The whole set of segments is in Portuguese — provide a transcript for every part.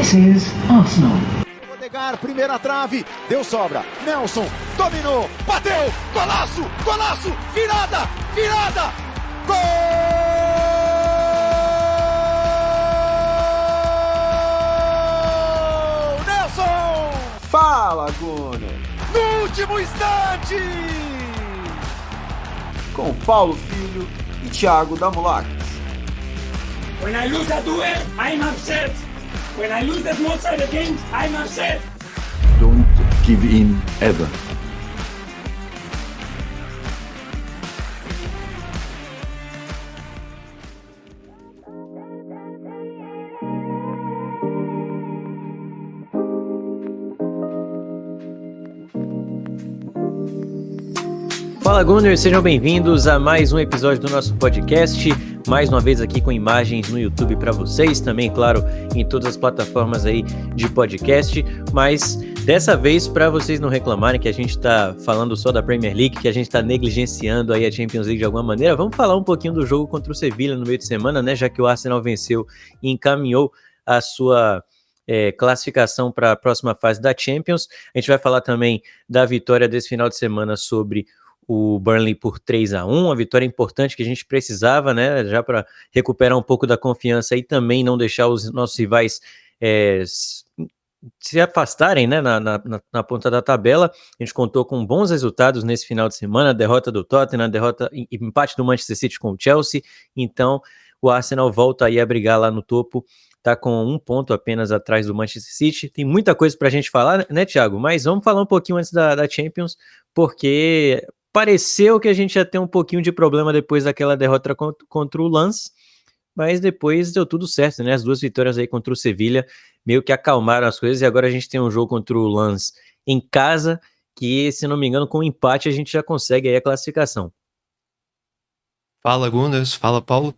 This is Arsenal. Odegaard, primeira trave, deu sobra. Nelson dominou, bateu, golaço, golaço, virada, virada, gol! Nelson! Fala, Gunner! No último instante! Com Paulo Filho e Thiago Damulakis. When I lose a duel, I'm upset. When I lose the small side games, I'm upset. Don't give in ever. Fala, Gunners, sejam bem-vindos a mais um episódio do nosso podcast, mais uma vez aqui com imagens no YouTube para vocês, também, claro, em todas as plataformas aí de podcast, mas dessa vez para vocês não reclamarem que a gente está falando só da Premier League, que a gente está negligenciando aí a Champions League de alguma maneira, vamos falar um pouquinho do jogo contra o Sevilla no meio de semana, né, já que o Arsenal venceu e encaminhou a sua classificação para a próxima fase da Champions. A gente vai falar também da vitória desse final de semana sobre o Burnley por 3-1, uma vitória importante que a gente precisava, né, já para recuperar um pouco da confiança e também não deixar os nossos rivais se afastarem, né, na ponta da tabela. A gente contou com bons resultados nesse final de semana, a derrota do Tottenham, empate do Manchester City com o Chelsea, então o Arsenal volta aí a brigar lá no topo, tá com um ponto apenas atrás do Manchester City. Tem muita coisa pra gente falar, né, Thiago? Mas vamos falar um pouquinho antes da Champions, porque pareceu que a gente ia ter um pouquinho de problema depois daquela derrota contra o Lens, mas depois deu tudo certo, né? As duas vitórias aí contra o Sevilla meio que acalmaram as coisas, e agora a gente tem um jogo contra o Lens em casa, que, se não me engano, com um empate a gente já consegue aí a classificação. Fala, Gunners. Fala, Paulo.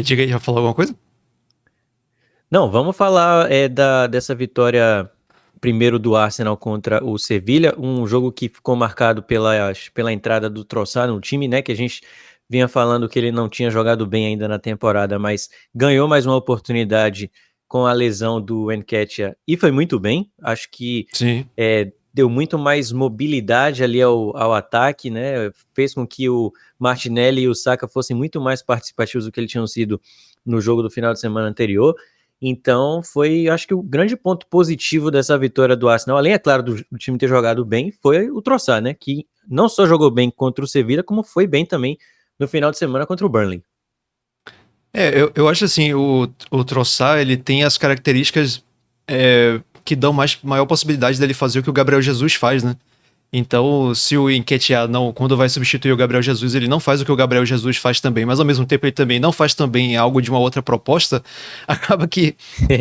Diga aí, já falou alguma coisa? Não, vamos falar dessa vitória primeiro do Arsenal contra o Sevilla, um jogo que ficou marcado pela entrada do Trossard no time, né, que a gente vinha falando que ele não tinha jogado bem ainda na temporada, mas ganhou mais uma oportunidade com a lesão do Nketiah e foi muito bem. Acho que deu muito mais mobilidade ali ao ataque, né, fez com que o Martinelli e o Saka fossem muito mais participativos do que eles tinham sido no jogo do final de semana anterior. Então foi, acho que o grande ponto positivo dessa vitória do Arsenal, além, é claro, do time ter jogado bem, foi o Trossard, né, que não só jogou bem contra o Sevilla, como foi bem também no final de semana contra o Burnley. Eu acho assim, o Trossard, ele tem as características que dão maior possibilidade dele fazer o que o Gabriel Jesus faz, né? Então, se o Nketiah quando vai substituir o Gabriel Jesus, ele não faz o que o Gabriel Jesus faz também, mas ao mesmo tempo ele também não faz também algo de uma outra proposta, acaba que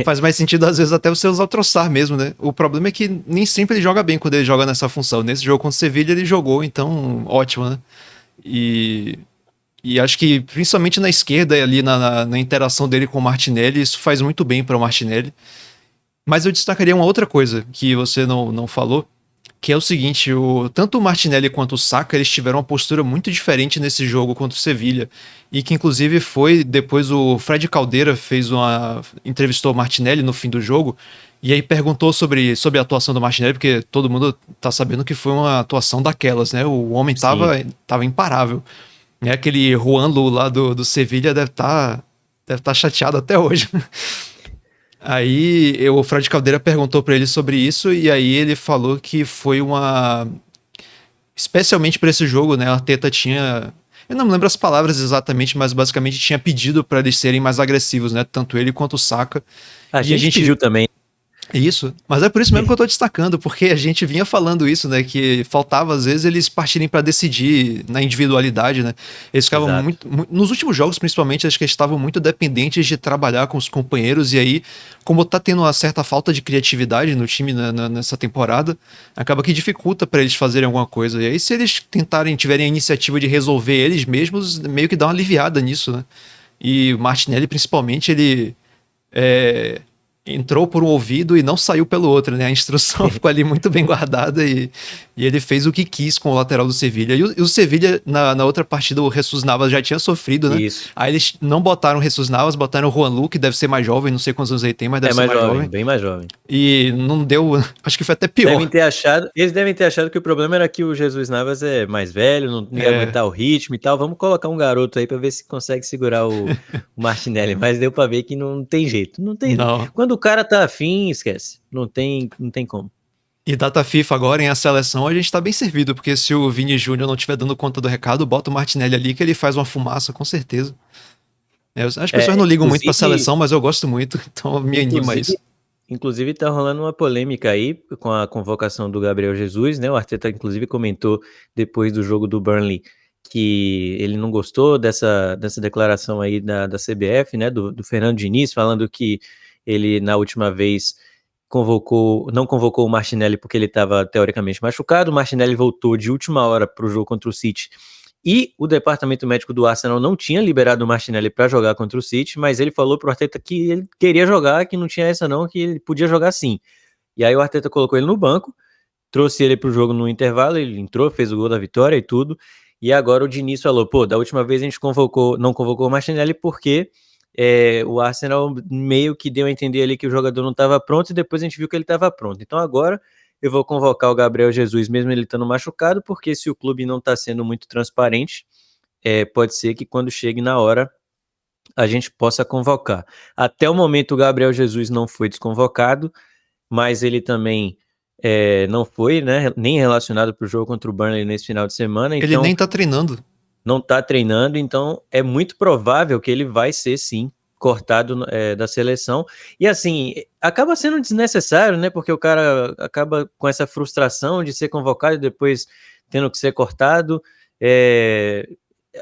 faz mais sentido às vezes até você usar o Trossard mesmo, né? O problema é que nem sempre ele joga bem quando ele joga nessa função. Nesse jogo contra o Sevilla ele jogou, então ótimo, né? E acho que principalmente na esquerda ali na interação dele com o Martinelli, isso faz muito bem para o Martinelli. Mas eu destacaria uma outra coisa que você não falou, que é o seguinte, tanto o Martinelli quanto o Saka, eles tiveram uma postura muito diferente nesse jogo contra o Sevilla, e que inclusive foi, depois o Fred Caldeira entrevistou o Martinelli no fim do jogo, e aí perguntou sobre a atuação do Martinelli, porque todo mundo tá sabendo que foi uma atuação daquelas, né? O homem tava imparável. Né? Aquele Juan Lu lá do Sevilla deve tá chateado até hoje. Aí o Fred Caldeira perguntou pra ele sobre isso, e aí ele falou que foi especialmente para esse jogo, né, a Arteta tinha, eu não me lembro as palavras exatamente, mas basicamente tinha pedido para eles serem mais agressivos, né, tanto ele quanto o Saka. A gente pediu também. Isso, mas é por isso mesmo que eu tô destacando, porque a gente vinha falando isso, né, que faltava às vezes eles partirem para decidir na individualidade, né, eles ficavam muito, nos últimos jogos principalmente, acho que eles estavam muito dependentes de trabalhar com os companheiros, e aí, como tá tendo uma certa falta de criatividade no time nessa temporada, acaba que dificulta para eles fazerem alguma coisa, e aí se eles tiverem a iniciativa de resolver eles mesmos, meio que dá uma aliviada nisso, né, e o Martinelli principalmente, entrou por um ouvido e não saiu pelo outro, né? A instrução ficou ali muito bem guardada e ele fez o que quis com o lateral do Sevilha. E o Sevilha, na outra partida, o Jesus Navas já tinha sofrido, né? Isso. Aí eles não botaram o Jesus Navas, botaram o Juan Lu, que deve ser mais jovem, não sei quantos anos ele tem, mas deve ser mais jovem. Bem mais jovem. E não deu, acho que foi até pior. Eles devem ter achado que o problema era que o Jesus Navas é mais velho, não ia aguentar o ritmo e tal. Vamos colocar um garoto aí pra ver se consegue segurar o Martinelli. Mas deu pra ver que não tem jeito. Não tem. Não. Quando o cara tá afim, esquece. Não tem como. E data FIFA agora em a seleção a gente tá bem servido, porque se o Vini Júnior não estiver dando conta do recado, bota o Martinelli ali que ele faz uma fumaça, com certeza. As pessoas não ligam muito pra seleção, mas eu gosto muito, então me anima isso. Inclusive tá rolando uma polêmica aí com a convocação do Gabriel Jesus, né? O Arteta inclusive comentou depois do jogo do Burnley que ele não gostou dessa declaração aí da CBF, né? Do Fernando Diniz, falando que ele na última vez não convocou o Martinelli porque ele estava teoricamente machucado. O Martinelli voltou de última hora para o jogo contra o City e o departamento médico do Arsenal não tinha liberado o Martinelli para jogar contra o City, mas ele falou pro Arteta que ele queria jogar, que não tinha essa não, que ele podia jogar sim. E aí o Arteta colocou ele no banco, trouxe ele pro jogo no intervalo, ele entrou, fez o gol da vitória e tudo, e agora o Diniz falou, pô, da última vez a gente não convocou o Martinelli porque o Arsenal meio que deu a entender ali que o jogador não estava pronto e depois a gente viu que ele estava pronto. Então agora eu vou convocar o Gabriel Jesus, mesmo ele estando machucado, porque se o clube não está sendo muito transparente, pode ser que quando chegue na hora a gente possa convocar. Até o momento o Gabriel Jesus não foi desconvocado, mas ele também não foi, né, nem relacionado para o jogo contra o Burnley nesse final de semana. Ele então, nem tá treinando. Não tá treinando, então é muito provável que ele vai ser, sim, cortado da seleção, e assim, acaba sendo desnecessário, né, porque o cara acaba com essa frustração de ser convocado e depois tendo que ser cortado.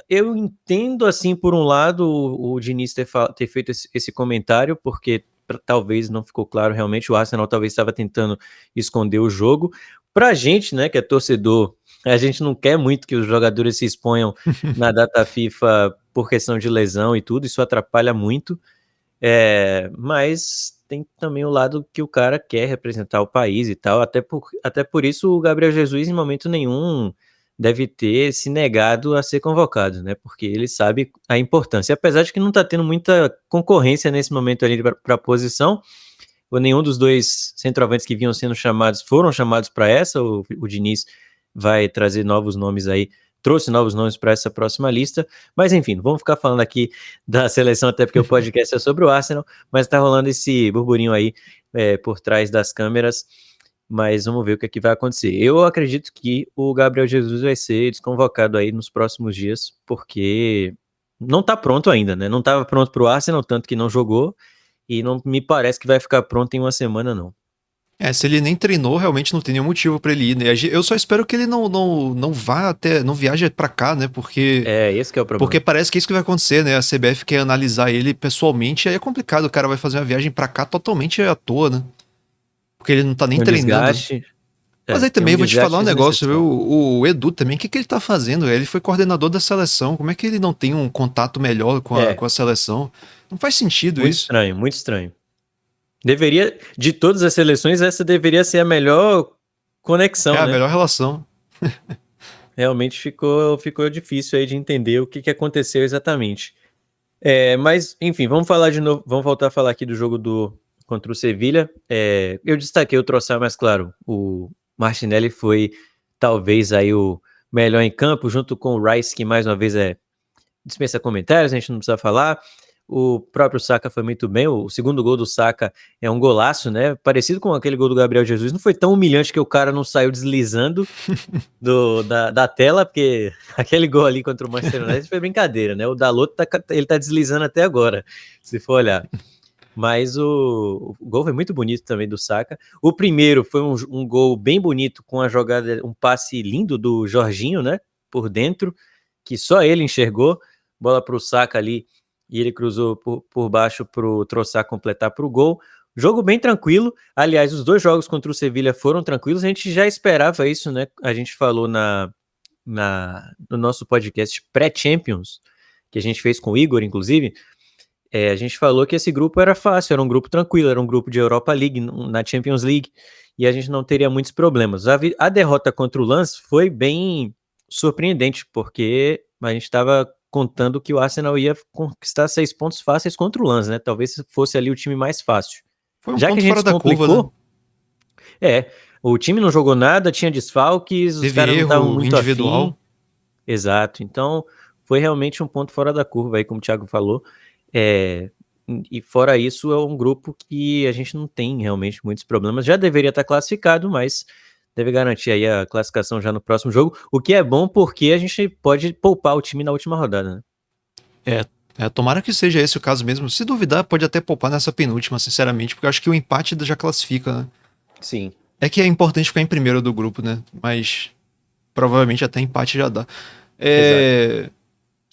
Eu entendo, assim, por um lado, o Diniz ter feito esse comentário, porque talvez não ficou claro realmente, o Arsenal talvez estava tentando esconder o jogo. Pra gente, né, que é torcedor, a gente não quer muito que os jogadores se exponham na data FIFA por questão de lesão e tudo, isso atrapalha muito, mas tem também o lado que o cara quer representar o país e tal, até por isso o Gabriel Jesus em momento nenhum deve ter se negado a ser convocado, né, porque ele sabe a importância, apesar de que não tá tendo muita concorrência nesse momento ali para a posição, ou nenhum dos dois centroavantes que vinham sendo chamados foram chamados para essa, o Diniz vai trazer novos nomes aí, trouxe novos nomes para essa próxima lista, mas enfim, vamos ficar falando aqui da seleção, até porque o podcast é sobre o Arsenal, mas tá rolando esse burburinho aí por trás das câmeras, mas vamos ver o que é que vai acontecer. Eu acredito que o Gabriel Jesus vai ser desconvocado aí nos próximos dias, porque não tá pronto ainda, né? Não estava pronto para o Arsenal, tanto que não jogou, e não me parece que vai ficar pronto em uma semana, não. Se ele nem treinou, realmente não tem nenhum motivo pra ele ir, né? Eu só espero que ele não vá não viaje pra cá, né? Porque esse que é o problema. Porque parece que é isso que vai acontecer, né? A CBF quer analisar ele pessoalmente, aí é complicado, o cara vai fazer uma viagem pra cá totalmente à toa, né? Porque ele não tá nem treinando. Desgaste. Mas aí também vou te falar um negócio, viu? O Edu também, o que ele tá fazendo? Ele foi coordenador da seleção, como é que ele não tem um contato melhor com a seleção? Não faz sentido muito isso. Muito estranho. Deveria, de todas as seleções, essa deveria ser a melhor conexão, né? A melhor relação. Realmente ficou difícil aí de entender o que aconteceu exatamente. Mas, enfim, vamos falar de novo, vamos voltar a falar aqui do jogo contra o Sevilha. Eu destaquei o Trossard, mas claro, o Martinelli foi talvez aí o melhor em campo, junto com o Rice, que mais uma vez dispensa comentários, a gente não precisa falar. O próprio Saka foi muito bem, o segundo gol do Saka é um golaço, né, parecido com aquele gol do Gabriel Jesus, não foi tão humilhante que o cara não saiu deslizando da tela, porque aquele gol ali contra o Manchester United foi brincadeira, né, o Dalot ele tá deslizando até agora, se for olhar, mas o gol foi muito bonito também do Saka. O primeiro foi um gol bem bonito, com a jogada, um passe lindo do Jorginho, né, por dentro, que só ele enxergou, bola pro Saka ali, e ele cruzou por baixo para o Trossard completar para o gol. Jogo bem tranquilo. Aliás, os dois jogos contra o Sevilha foram tranquilos. A gente já esperava isso, né? A gente falou no nosso podcast pré-Champions, que a gente fez com o Igor, inclusive, A gente falou que esse grupo era fácil, era um grupo tranquilo, era um grupo de Europa League, na Champions League, e a gente não teria muitos problemas. A derrota contra o Lens foi bem surpreendente, porque a gente estava contando que o Arsenal ia conquistar 6 pontos fáceis contra o Lens, né? Talvez fosse ali o time mais fácil. Foi um Já que ponto a gente fora se da curva, né? complicou, o time não jogou nada, tinha desfalques, os Teve caras não estavam erro muito individual. afim. Exato, então foi realmente um ponto fora da curva aí, como o Thiago falou. E fora isso, é um grupo que a gente não tem realmente muitos problemas. Já deveria estar classificado, mas deve garantir aí a classificação já no próximo jogo, o que é bom porque a gente pode poupar o time na última rodada, né? Tomara que seja esse o caso mesmo. Se duvidar, pode até poupar nessa penúltima, sinceramente, porque eu acho que o empate já classifica, né? Sim. É que é importante ficar em primeiro do grupo, né? Mas provavelmente até empate já dá.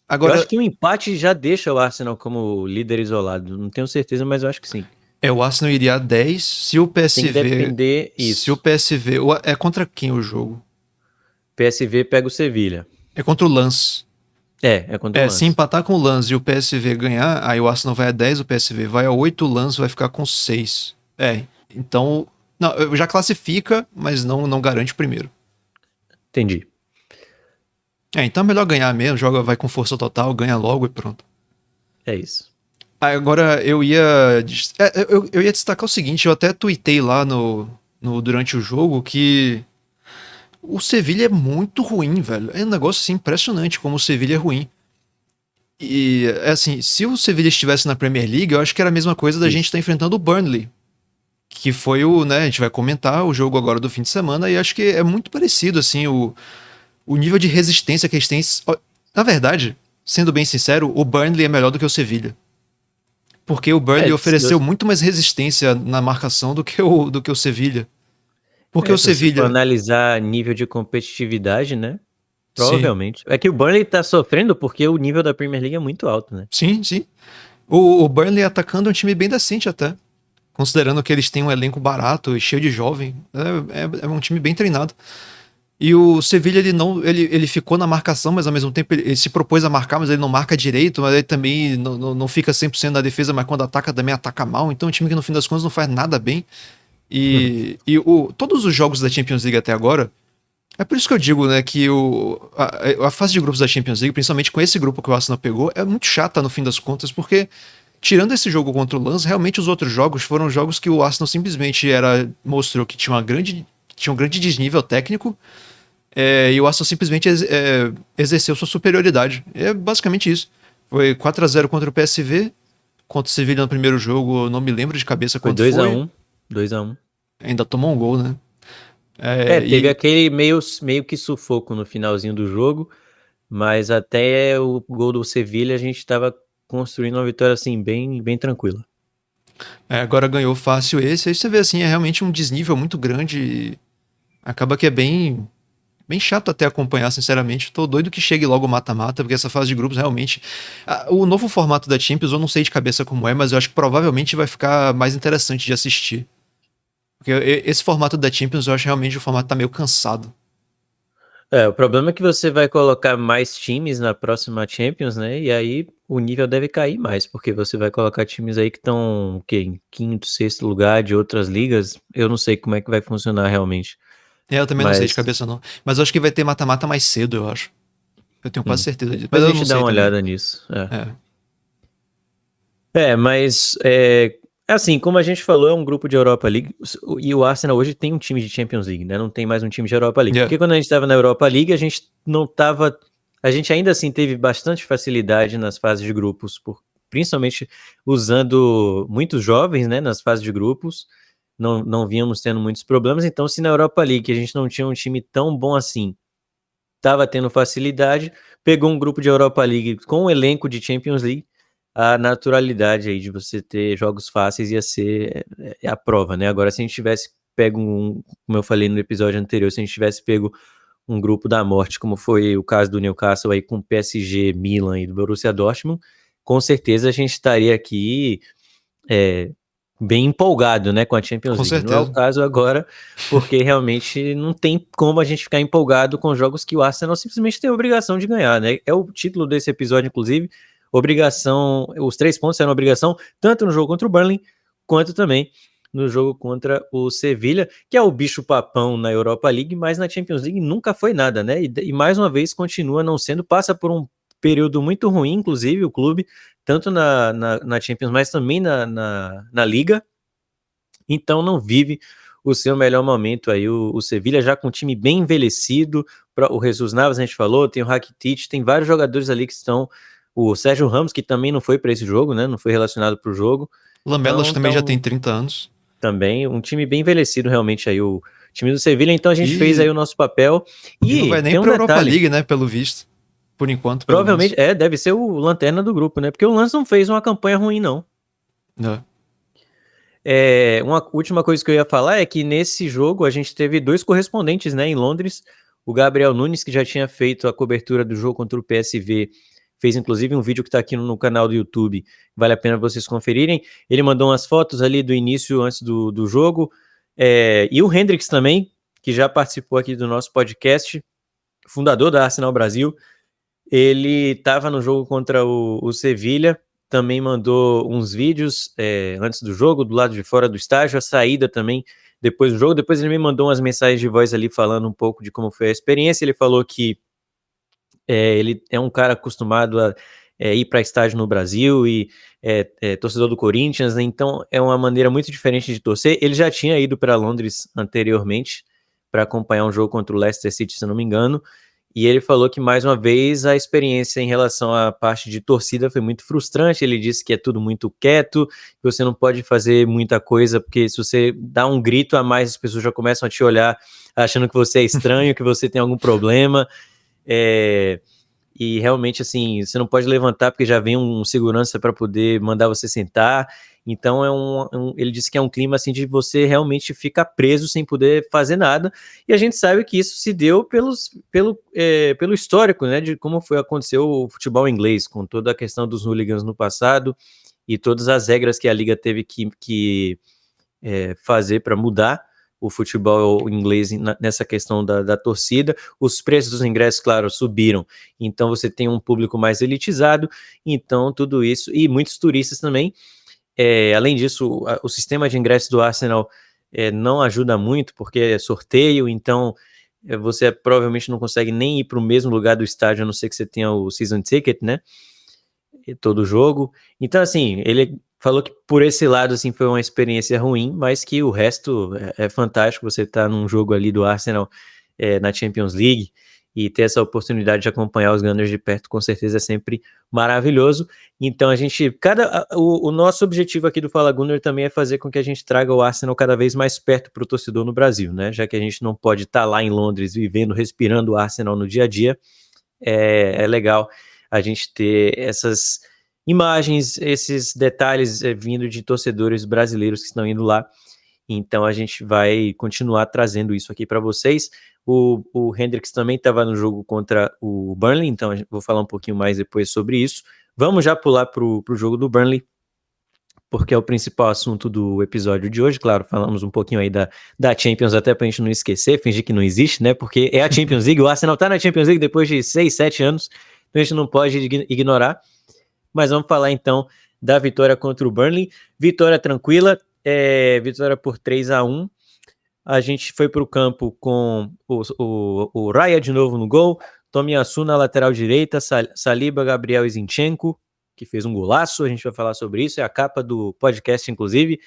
Agora, eu acho que o empate já deixa o Arsenal como líder isolado. Não tenho certeza, mas eu acho que sim. o Arsenal iria a 10 se o PSV... Tem que depender isso. Se o PSV... É contra quem o jogo? PSV pega o Sevilha. É contra o Lens. É contra o Lens. Se empatar com o Lens e o PSV ganhar, aí o Arsenal vai a 10, o PSV vai a 8, o Lens vai ficar com 6. Então... Não, já classifica, mas não garante o primeiro. Entendi. Então é melhor ganhar mesmo, vai com força total, ganha logo e pronto. É isso. Agora eu ia destacar o seguinte, eu até tuitei lá durante o jogo que o Sevilha é muito ruim, velho. É um negócio assim impressionante como o Sevilha é ruim. E assim, se o Sevilha estivesse na Premier League, eu acho que era a mesma coisa da gente estar enfrentando o Burnley. Que foi a gente vai comentar o jogo agora do fim de semana, e acho que é muito parecido, assim, o nível de resistência que eles têm. Na verdade, sendo bem sincero, o Burnley é melhor do que o Sevilha. Porque o Burnley ofereceu muito mais resistência na marcação do que o Sevilha. Porque o Sevilha... Se for analisar nível de competitividade, né? Provavelmente. Sim. É que o Burnley tá sofrendo porque o nível da Premier League é muito alto, né? Sim. O Burnley atacando é um time bem decente até. Considerando que eles têm um elenco barato e cheio de jovem. É um time bem treinado. E o Sevilha, ele ficou na marcação, mas ao mesmo tempo ele se propôs a marcar, mas ele não marca direito, mas ele também não fica 100% na defesa, mas quando ataca também ataca mal. Então é um time que no fim das contas não faz nada bem. E todos os jogos da Champions League até agora, é por isso que eu digo, né, que a fase de grupos da Champions League, principalmente com esse grupo que o Arsenal pegou, é muito chata no fim das contas, porque... Tirando esse jogo contra o Lens, realmente os outros jogos foram jogos que o Arsenal simplesmente mostrou que tinha um grande desnível técnico, e o Arsenal simplesmente exerceu sua superioridade. É basicamente isso. Foi 4-0 contra o PSV, contra o Sevilla no primeiro jogo, eu não me lembro de cabeça quanto foi. 2-1. Ainda tomou um gol, né? Teve aquele meio que sufoco no finalzinho do jogo, mas até o gol do Sevilla a gente estava construindo uma vitória assim, bem tranquila. Agora ganhou fácil esse. Aí você vê assim, é realmente um desnível muito grande. E acaba que é bem chato até acompanhar, sinceramente. Tô doido que chegue logo o mata-mata, porque essa fase de grupos realmente... O novo formato da Champions, eu não sei de cabeça como é, mas eu acho que provavelmente vai ficar mais interessante de assistir. Porque esse formato da Champions, eu acho realmente o formato tá meio cansado. O problema é que você vai colocar mais times na próxima Champions, né? E aí o nível deve cair mais, porque você vai colocar times aí que estão em quinto, sexto lugar de outras ligas. Eu não sei como é que vai funcionar realmente. Eu também não sei de cabeça não. Mas eu acho que vai ter mata-mata mais cedo, eu acho. Eu tenho quase certeza disso. Mas eu a gente dá uma olhada nisso. Mas assim, como a gente falou, é um grupo de Europa League, e o Arsenal hoje tem um time de Champions League, né? Não tem mais um time de Europa League. Porque quando a gente estava na Europa League, a gente ainda assim teve bastante facilidade nas fases de grupos, principalmente usando muitos jovens, né, nas fases de grupos. Não vínhamos tendo muitos problemas. Então, se na Europa League a gente não tinha um time tão bom assim, estava tendo facilidade, pegou um grupo de Europa League com um elenco de Champions League, a naturalidade aí de você ter jogos fáceis ia ser a prova, né? Agora, se a gente tivesse pego como eu falei no episódio anterior, se a gente tivesse pego um grupo da morte, como foi o caso do Newcastle aí com PSG, Milan e do Borussia Dortmund, com certeza a gente estaria aqui bem empolgado, né, com a Champions League. Certeza. Não é o caso agora, porque realmente não tem como a gente ficar empolgado com jogos que o Arsenal simplesmente tem a obrigação de ganhar, né? É o título desse episódio, inclusive, obrigação, os 3 pontos eram obrigação, tanto no jogo contra o Burnley, quanto também no jogo contra o Sevilha, que é o bicho-papão na Europa League, mas na Champions League nunca foi nada, né? E mais uma vez continua não sendo, passa por um período muito ruim, inclusive o clube, tanto na Champions, mas também na Liga, então não vive o seu melhor momento aí, o Sevilha já com um time bem envelhecido, o Jesus Navas a gente falou, tem o Rakitic, tem vários jogadores ali que estão, o Sérgio Ramos, que também não foi para esse jogo, né, não foi relacionado para o jogo. Lamelas também já tem 30 anos. Também, um time bem envelhecido realmente aí, o time do Sevilha, então a gente fez aí o nosso papel. E não vai nem pra Europa League, né, pelo visto, por enquanto. Provavelmente, deve ser o lanterna do grupo, né, porque o Lens não fez uma campanha ruim, não. Uma última coisa que eu ia falar é que nesse jogo a gente teve 2 correspondentes, né, em Londres, o Gabriel Nunes, que já tinha feito a cobertura do jogo contra o PSV, fez inclusive um vídeo que está aqui no canal do YouTube, vale a pena vocês conferirem, ele mandou umas fotos ali do início, antes do jogo, e o Hendrix também, que já participou aqui do nosso podcast, fundador da Arsenal Brasil, ele estava no jogo contra o Sevilha, também mandou uns vídeos antes do jogo, do lado de fora do estádio, a saída também depois do jogo, depois ele me mandou umas mensagens de voz ali falando um pouco de como foi a experiência, ele falou que ele é um cara acostumado a ir para estádio no Brasil e torcedor do Corinthians, né? Então é uma maneira muito diferente de torcer. Ele já tinha ido para Londres anteriormente para acompanhar um jogo contra o Leicester City, se não me engano, e ele falou que mais uma vez a experiência em relação à parte de torcida foi muito frustrante. Ele disse que é tudo muito quieto, que você não pode fazer muita coisa, porque se você dá um grito a mais, as pessoas já começam a te olhar achando que você é estranho, que você tem algum problema. E realmente assim, você não pode levantar porque já vem um segurança para poder mandar você sentar, então ele disse que é um clima assim de você realmente ficar preso sem poder fazer nada, e a gente sabe que isso se deu pelo histórico, né, de como aconteceu o futebol inglês, com toda a questão dos hooligans no passado, e todas as regras que a Liga teve que fazer para mudar o futebol inglês nessa questão da torcida. Os preços dos ingressos, claro, subiram, então você tem um público mais elitizado, então tudo isso, e muitos turistas também. Além disso, o sistema de ingressos do Arsenal não ajuda muito, porque é sorteio, então você provavelmente não consegue nem ir para o mesmo lugar do estádio, a não ser que você tenha o season ticket, né, todo jogo. Então assim, ele falou que por esse lado assim, foi uma experiência ruim, mas que o resto é fantástico. Você tá num jogo ali do Arsenal na Champions League e ter essa oportunidade de acompanhar os Gunners de perto, com certeza é sempre maravilhoso. Então o nosso objetivo aqui do Fala Gunner também é fazer com que a gente traga o Arsenal cada vez mais perto para o torcedor no Brasil, né? Já que a gente não pode estar lá em Londres vivendo, respirando o Arsenal no dia a dia, é legal a gente ter essas imagens, esses detalhes vindo de torcedores brasileiros que estão indo lá. Então a gente vai continuar trazendo isso aqui para vocês. O Hendrix também estava no jogo contra o Burnley, então vou falar um pouquinho mais depois sobre isso. Vamos já pular para o jogo do Burnley, porque é o principal assunto do episódio de hoje. Claro, falamos um pouquinho aí da Champions, até para a gente não esquecer, fingir que não existe, né? Porque é a Champions League, o Arsenal está na Champions League depois de 6, 7 anos, então a gente não pode ignorar. Mas vamos falar então da vitória contra o Burnley. Vitória tranquila, vitória por 3-1. A gente foi para o campo com o Raya de novo no gol, Tomiyasu na lateral direita, Saliba, Gabriel e Zinchenko, que fez um golaço. A gente vai falar sobre isso, é a capa do podcast, inclusive.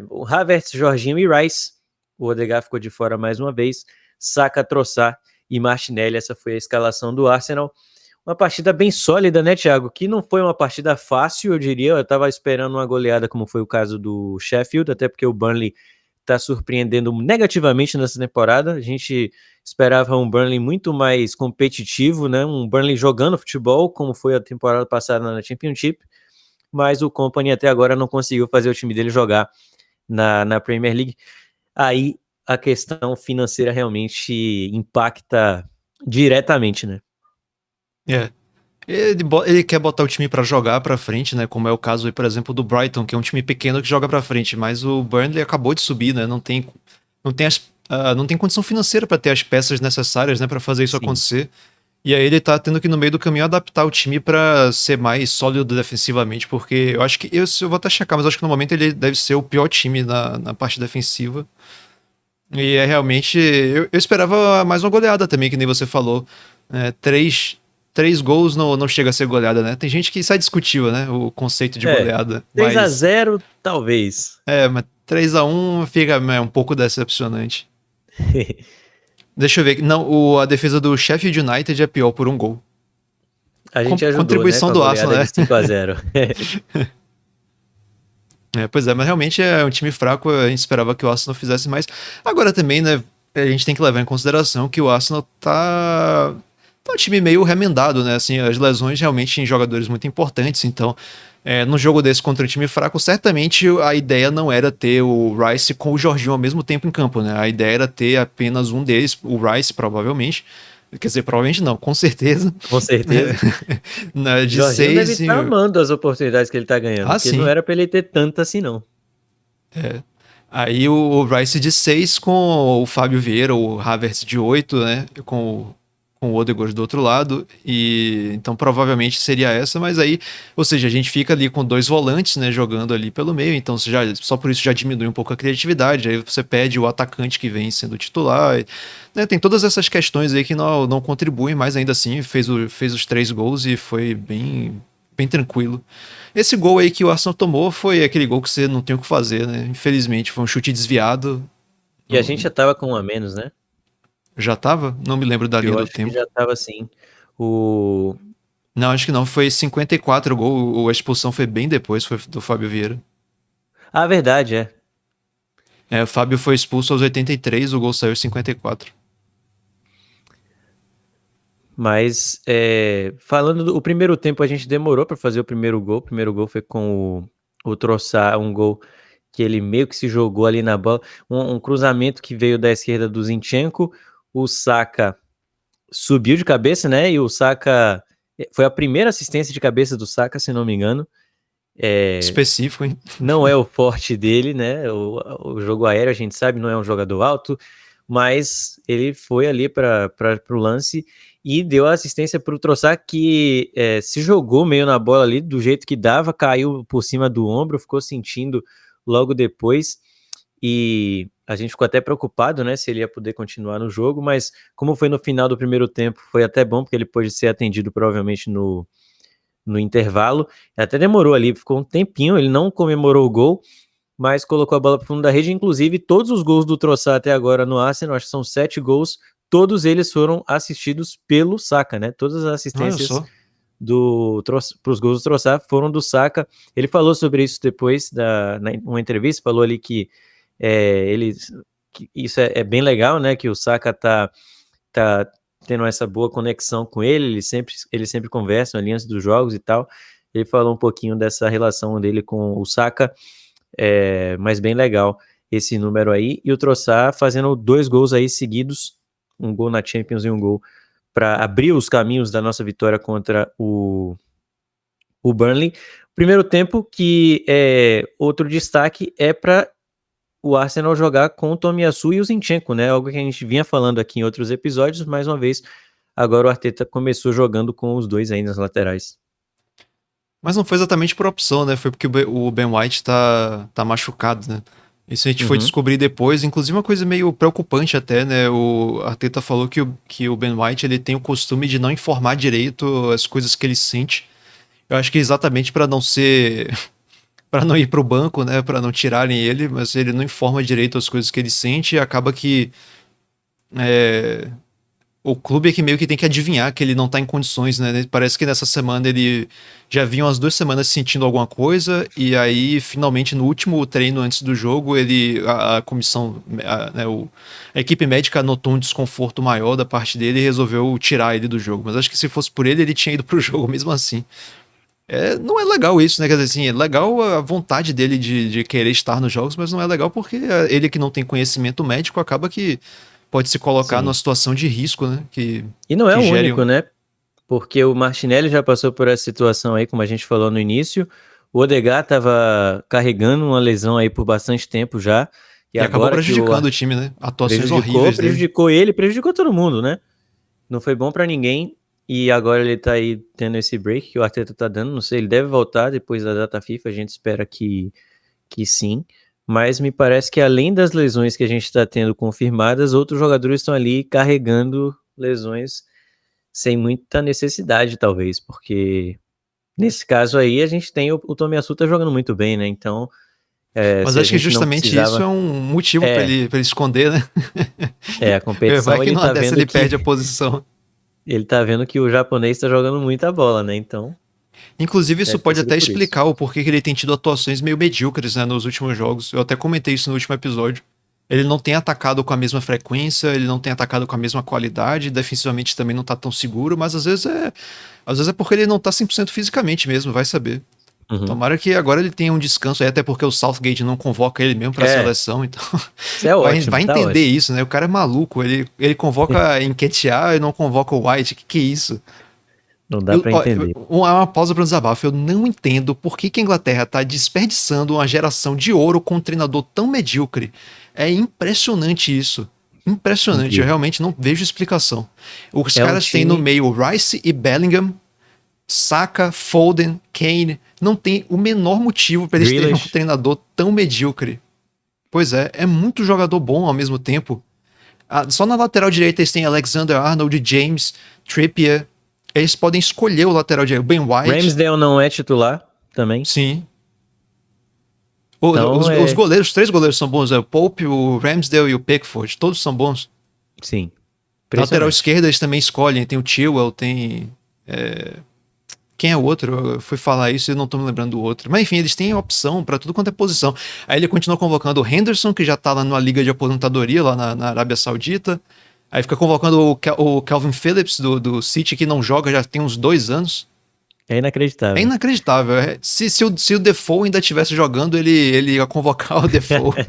O Havertz, Jorginho e Rice. O Odegaard ficou de fora mais uma vez. Saka, Trossard e Martinelli. Essa foi a escalação do Arsenal. Uma partida bem sólida, né, Thiago? Que não foi uma partida fácil, eu diria. Eu estava esperando uma goleada, como foi o caso do Sheffield, até porque o Burnley está surpreendendo negativamente nessa temporada. A gente esperava um Burnley muito mais competitivo, né? Um Burnley jogando futebol, como foi a temporada passada na Championship, mas o Kompany até agora não conseguiu fazer o time dele jogar na Premier League. Aí a questão financeira realmente impacta diretamente, né? Ele quer botar o time pra jogar pra frente, né? Como é o caso aí, por exemplo, do Brighton, que é um time pequeno que joga pra frente, mas o Burnley acabou de subir, né? Não tem condição financeira pra ter as peças necessárias, né, para fazer isso acontecer. E aí ele tá tendo que, no meio do caminho, adaptar o time pra ser mais sólido defensivamente, porque eu acho que, eu vou até checar, mas eu acho que no momento ele deve ser o pior time na parte defensiva. E é realmente, eu esperava mais uma goleada também, que nem você falou. Três gols não chega a ser goleada, né? Tem gente que sai discutível, né? O conceito de goleada. 3-0, talvez. Mas 3-1 fica um pouco decepcionante. Deixa eu ver. Não, a defesa do Sheffield United é pior por um gol. A gente ajudou, contribuição né, do Arsenal, né? 5-0. Pois é, mas realmente é um time fraco. A gente esperava que o Arsenal fizesse mais. Agora também, né? A gente tem que levar em consideração que o Arsenal tá um time meio remendado, né? Assim, as lesões realmente em jogadores muito importantes. Então, num jogo desse contra um time fraco, certamente a ideia não era ter o Rice com o Jorginho ao mesmo tempo em campo, né? A ideia era ter apenas um deles, o Rice, provavelmente. Quer dizer, provavelmente não, com certeza. Com certeza. De Jorginho deve 6 estar amando as oportunidades que ele tá ganhando, porque sim. não era pra ele ter tanta assim, não. Aí o Rice de 6 com o Fábio Vieira, o Havertz de 8, né? Com o Odegaard do outro lado, e então provavelmente seria essa, mas aí, ou seja, a gente fica ali com 2 volantes, né, jogando ali pelo meio, então só por isso já diminui um pouco a criatividade, aí você pede o atacante que vem sendo titular, né, tem todas essas questões aí que não contribuem, mas ainda assim fez os 3 gols e foi bem tranquilo. Esse gol aí que o Arsenal tomou foi aquele gol que você não tem o que fazer, né, infelizmente, foi um chute desviado. E a gente já tava com um a menos, né? Já tava? Não me lembro da linha do tempo. Que já tava assim. Não, acho que não. Foi 54 o gol. A expulsão foi bem depois, foi do Fábio Vieira. Ah, verdade, O Fábio foi expulso aos 83, o gol saiu aos 54. Mas, falando do primeiro tempo, a gente demorou para fazer o primeiro gol. O primeiro gol foi com o Trossard, um gol que ele meio que se jogou ali na bola. Um cruzamento que veio da esquerda do Zinchenko. O Saka subiu de cabeça, né? E o Saka... Foi a primeira assistência de cabeça do Saka, se não me engano. Específico, hein? Não é o forte dele, né? O jogo aéreo, a gente sabe, não é um jogador alto, mas ele foi ali para o lance e deu a assistência para o Trossard, que se jogou meio na bola ali, do jeito que dava, caiu por cima do ombro, ficou sentindo logo depois, e a gente ficou até preocupado, né, se ele ia poder continuar no jogo, mas como foi no final do primeiro tempo, foi até bom, porque ele pôde ser atendido provavelmente no intervalo, até demorou ali, ficou um tempinho, ele não comemorou o gol, mas colocou a bola para o fundo da rede. Inclusive todos os gols do Trossard até agora no Arsenal, acho que são 7 gols, todos eles foram assistidos pelo Saka, né, todas as assistências para os gols do Trossard foram do Saka. Ele falou sobre isso depois, numa entrevista, falou ali que que isso é bem legal, né, que o Saka tá tendo essa boa conexão com ele, eles sempre conversam ali antes dos jogos e tal. Ele falou um pouquinho dessa relação dele com o Saka, mas bem legal esse número aí, e o Trossard fazendo 2 gols aí seguidos, um gol na Champions e um gol para abrir os caminhos da nossa vitória contra o Burnley. Primeiro tempo que outro destaque é para o Arsenal jogar com o Tomiyasu e o Zinchenko, né? Algo que a gente vinha falando aqui em outros episódios, mais uma vez, agora o Arteta começou jogando com os dois aí nas laterais. Mas não foi exatamente por opção, né? Foi porque o Ben White tá machucado, né? Isso a gente foi descobrir depois, inclusive uma coisa meio preocupante até, né? O Arteta falou que o Ben White ele tem o costume de não informar direito as coisas que ele sente. Eu acho que exatamente para não ser... para não ir pro banco, né, para não tirarem ele, mas ele não informa direito as coisas que ele sente e acaba que o clube é que meio que tem que adivinhar que ele não tá em condições, né, parece que nessa semana ele já vinha umas 2 semanas sentindo alguma coisa e aí finalmente no último treino antes do jogo a comissão, a equipe médica notou um desconforto maior da parte dele e resolveu tirar ele do jogo, mas acho que se fosse por ele tinha ido pro jogo mesmo assim. Não é legal isso, né? Quer dizer, assim, é legal a vontade dele de querer estar nos jogos, mas não é legal porque ele que não tem conhecimento médico acaba que pode se colocar numa situação de risco, né? E não é o único, né? Porque o Martinelli já passou por essa situação aí, como a gente falou no início. O Odegaard estava carregando uma lesão aí por bastante tempo já. E acabou prejudicando o time, né? Atuações horríveis. Prejudicou ele, prejudicou todo mundo, né? Não foi bom para ninguém. e agora ele tá aí tendo esse break que o Arteta tá dando, não sei, ele deve voltar depois da data FIFA, a gente espera que sim, mas me parece que além das lesões que a gente tá tendo confirmadas, outros jogadores estão ali carregando lesões sem muita necessidade, talvez, porque nesse caso aí a gente tem o Tomiyasu tá jogando muito bem, né, então... Mas se a acho que gente não justamente precisava- isso é um motivo pra ele esconder, né? a competição, Vai que ele numa tá dessa vendo ele que... perde a posição. Ele tá vendo que o japonês tá jogando muita bola, né? Então, Inclusive, isso deve ter pode sido até por isso. explicar o porquê que ele tem tido atuações meio medíocres, né, nos últimos jogos. Eu até comentei isso no último episódio. Ele não tem atacado com a mesma frequência, ele não tem atacado com a mesma qualidade, defensivamente também não tá tão seguro, mas às vezes é porque ele não tá 100% fisicamente mesmo, vai saber. Uhum. Tomara que agora ele tenha um descanso aí, até porque o Southgate não convoca ele mesmo pra seleção, então Isso é ótimo, vai tá entender ótimo. isso, né? O cara é maluco, ele convoca Nketiah e não convoca o White, que é isso? Não dá pra entender. Uma pausa para um desabafo. Eu não entendo por que a Inglaterra tá desperdiçando uma geração de ouro com um treinador tão medíocre. É impressionante isso. Impressionante. Incrível. Eu realmente não vejo explicação. Os É um caras têm time- no meio Rice e Bellingham, Saka, Foden, Kane. Não tem o menor motivo para eles terem um Grealish. treinador tão medíocre. Pois é muito jogador bom ao mesmo tempo. Só na lateral direita eles têm Alexander-Arnold, James, Trippier. Eles podem escolher o lateral direito. Ben White. Ramsdale não é titular também. Sim. Então, os goleiros, os 3 goleiros são bons. O Pope, o Ramsdale e o Pickford. Todos são bons. Sim. Na lateral Impressionante. esquerda eles também escolhem. Tem o Chilwell, tem... Quem é o outro? Eu fui falar isso e não tô me lembrando do outro. Mas enfim, eles têm opção pra tudo quanto é posição. Aí ele continua convocando o Henderson, que já tá lá numa liga de aposentadoria, lá na Arábia Saudita. Aí fica convocando o Calvin Phillips, do City, que não joga já tem uns 2 anos. É inacreditável. É inacreditável. Se o Defoe ainda estivesse jogando, ele ia convocar o Defoe.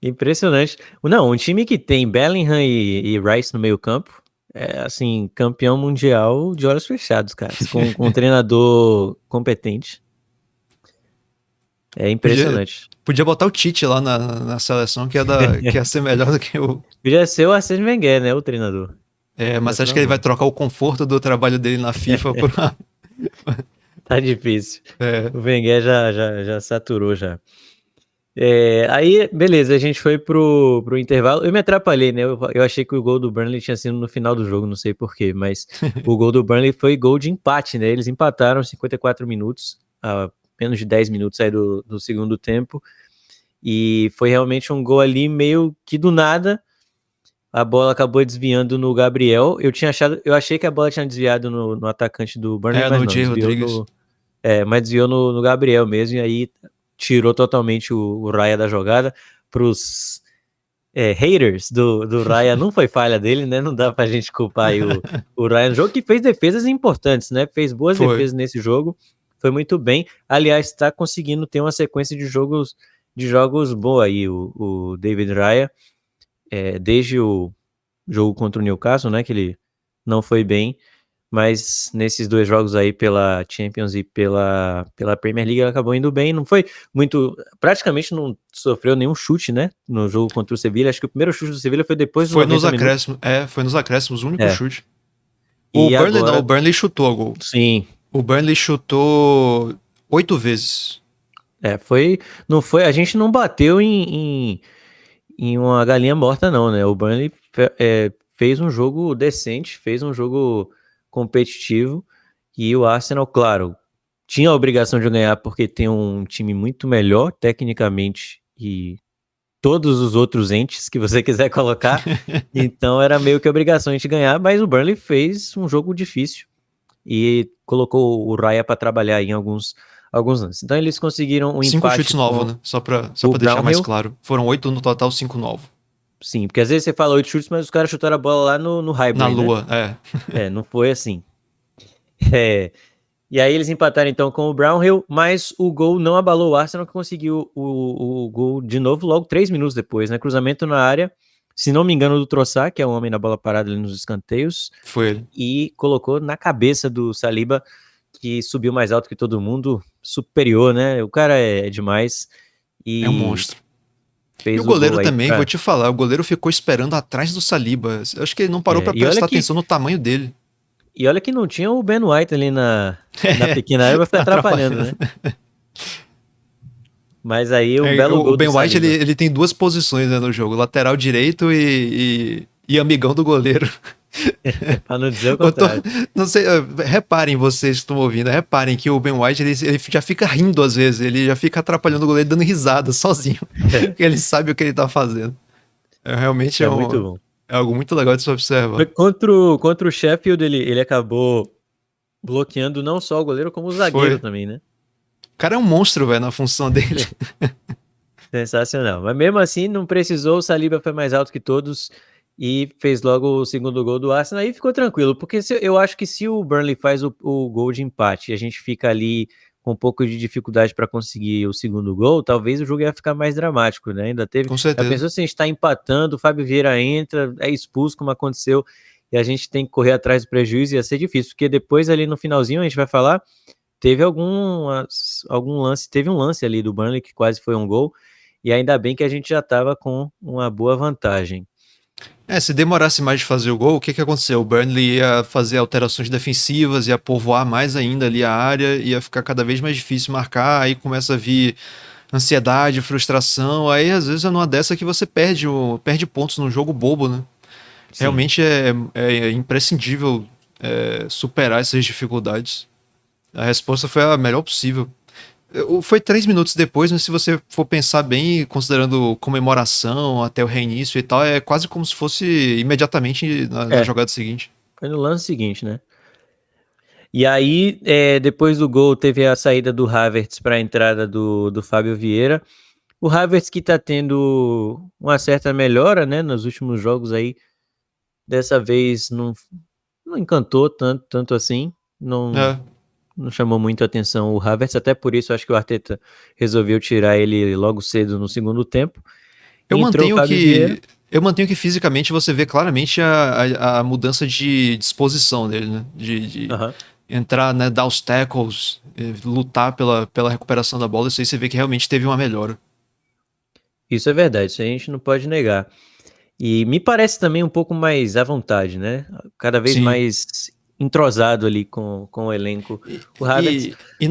Impressionante. Não, um time que tem Bellingham e Rice no meio campo é, assim, campeão mundial de olhos fechados, cara. Com um treinador competente. É impressionante. Podia botar o Tite lá na seleção, que ia ser melhor do que o... Podia ser o Arsène Wenger, né, o treinador. Mas acho que ele vai trocar o conforto do trabalho dele na FIFA por uma... Tá difícil. É. O Wenger já saturou já. Aí, beleza, a gente foi pro intervalo. Eu me atrapalhei, né? Eu achei que o gol do Burnley tinha sido no final do jogo, não sei porquê, mas o gol do Burnley foi gol de empate, né? Eles empataram 54 minutos, a menos de 10 minutos aí do segundo tempo, e foi realmente um gol ali meio que do nada. A bola acabou desviando no Gabriel. Eu achei que a bola tinha desviado no atacante do Burnley, mas no não, Jay desviou Rodrigues. mas desviou no Gabriel mesmo, e aí tirou totalmente o Raya da jogada. Pros haters do Raya, não foi falha dele, né? Não dá pra gente culpar aí o Raya no jogo, que fez defesas importantes, né? Fez boas defesas nesse jogo, foi muito bem. Aliás, tá conseguindo ter uma sequência de jogos boa aí, o David Raya, desde o jogo contra o Newcastle, né? Que ele não foi bem, mas nesses 2 jogos aí pela Champions e pela Premier League ele acabou indo bem, não foi muito, praticamente não sofreu nenhum chute, né, no jogo contra o Sevilla. Acho que o primeiro chute do Sevilla foi depois dos 90 minutos. Foi nos acréscimos, o único chute. E O Burnley chutou o gol. Sim. O Burnley chutou 8 vezes. Não foi, a gente não bateu em uma galinha morta não, né, o Burnley fez um jogo decente, fez um jogo competitivo, e o Arsenal, claro, tinha a obrigação de ganhar porque tem um time muito melhor tecnicamente e todos os outros entes que você quiser colocar, então era meio que obrigação a gente ganhar, mas o Burnley fez um jogo difícil e colocou o Raya para trabalhar em alguns lances. Então eles conseguiram um 5 empate chutes novos, né? Só pra o deixar mais Brownhill. claro. Foram 8 no total, 5 novos. Sim, porque às vezes você fala 8 chutes, mas os caras chutaram a bola lá no Highbury, Na né? lua, não foi assim. E aí eles empataram então com o Brownhill, mas o gol não abalou o Arsenal, que conseguiu o gol de novo logo 3 minutos depois, né? Cruzamento na área, se não me engano, do Trossard, que é o homem da bola parada ali nos escanteios. Foi ele. E colocou na cabeça do Saliba, que subiu mais alto que todo mundo, superior, né? O cara é demais. É um monstro. E fez o o gol goleiro aí também, vou pra... te falar, o goleiro ficou esperando atrás do Saliba. Eu acho que ele não parou pra E olha prestar que atenção no tamanho dele. E olha que não tinha o Ben White ali na pequena área pra ficar atrapalhando, né? Mas aí um belo O gol Ben do White, Saliba. ele tem duas posições, né, no jogo, lateral direito e amigão do goleiro. Pra não dizer o Eu tô- contrário. não sei, reparem vocês que estão ouvindo, reparem que o Ben White, ele já fica rindo às vezes, ele já fica atrapalhando o goleiro, dando risada sozinho, porque ele sabe o que ele tá fazendo. Realmente É muito bom. é algo muito legal de se observar. Contra o Sheffield, ele acabou bloqueando não só o goleiro, como o zagueiro Foi. também, né? O cara é um monstro, velho, na função dele. Sensacional. Mas mesmo assim, não precisou, o Saliba foi mais alto que todos e fez logo o segundo gol do Arsenal e ficou tranquilo, porque eu acho que se o Burnley faz o gol de empate e a gente fica ali com um pouco de dificuldade para conseguir o segundo gol, talvez o jogo ia ficar mais dramático, né? Ainda teve. Com Já certeza. pensou se a gente está empatando, o Fábio Vieira entra, é expulso, como aconteceu, e a gente tem que correr atrás do prejuízo, ia ser difícil, porque depois ali no finalzinho a gente vai falar, teve algum lance, teve um lance ali do Burnley que quase foi um gol, e ainda bem que a gente já estava com uma boa vantagem. Se demorasse mais de fazer o gol, o que que aconteceu? O Burnley ia fazer alterações defensivas, ia povoar mais ainda ali a área, ia ficar cada vez mais difícil marcar, aí começa a vir ansiedade, frustração, aí às vezes é numa dessa que você perde pontos num jogo bobo, né? Sim. Realmente é imprescindível superar essas dificuldades. A resposta foi a melhor possível. Foi 3 minutos depois, mas se você for pensar bem, considerando comemoração até o reinício e tal, é quase como se fosse imediatamente na jogada seguinte. Foi no lance seguinte, né? E aí, depois do gol, teve a saída do Havertz para a entrada do Fábio Vieira. O Havertz que tá tendo uma certa melhora, né, nos últimos jogos aí. Dessa vez não encantou tanto assim. Não chamou muito a atenção o Havertz, até por isso acho que o Arteta resolveu tirar ele logo cedo no segundo tempo. Eu Entrou o mantenho Fábio Vieira. eu mantenho que fisicamente você vê claramente a mudança de disposição dele, né? De Aham. entrar, né, dar os tackles, lutar pela recuperação da bola, isso aí você vê que realmente teve uma melhora. Isso é verdade, isso a gente não pode negar. E me parece também um pouco mais à vontade, né? Cada vez Sim. mais entrosado ali com o elenco. O Havertz, E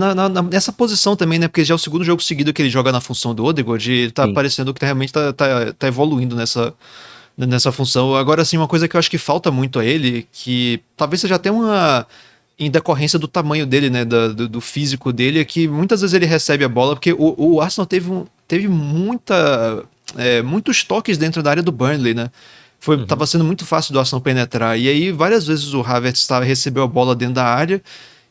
nessa posição também, né? Porque já é o segundo jogo seguido que ele joga na função do Odegaard, e tá sim. parecendo que realmente tá evoluindo nessa função. Agora, assim, uma coisa que eu acho que falta muito a ele, que talvez seja até em decorrência do tamanho dele, né? Do físico dele, é que muitas vezes ele recebe a bola, porque o Arsenal teve muitos toques dentro da área do Burnley, né? Tava sendo muito fácil do Arsenal penetrar. E aí, várias vezes o Havertz recebeu a bola dentro da área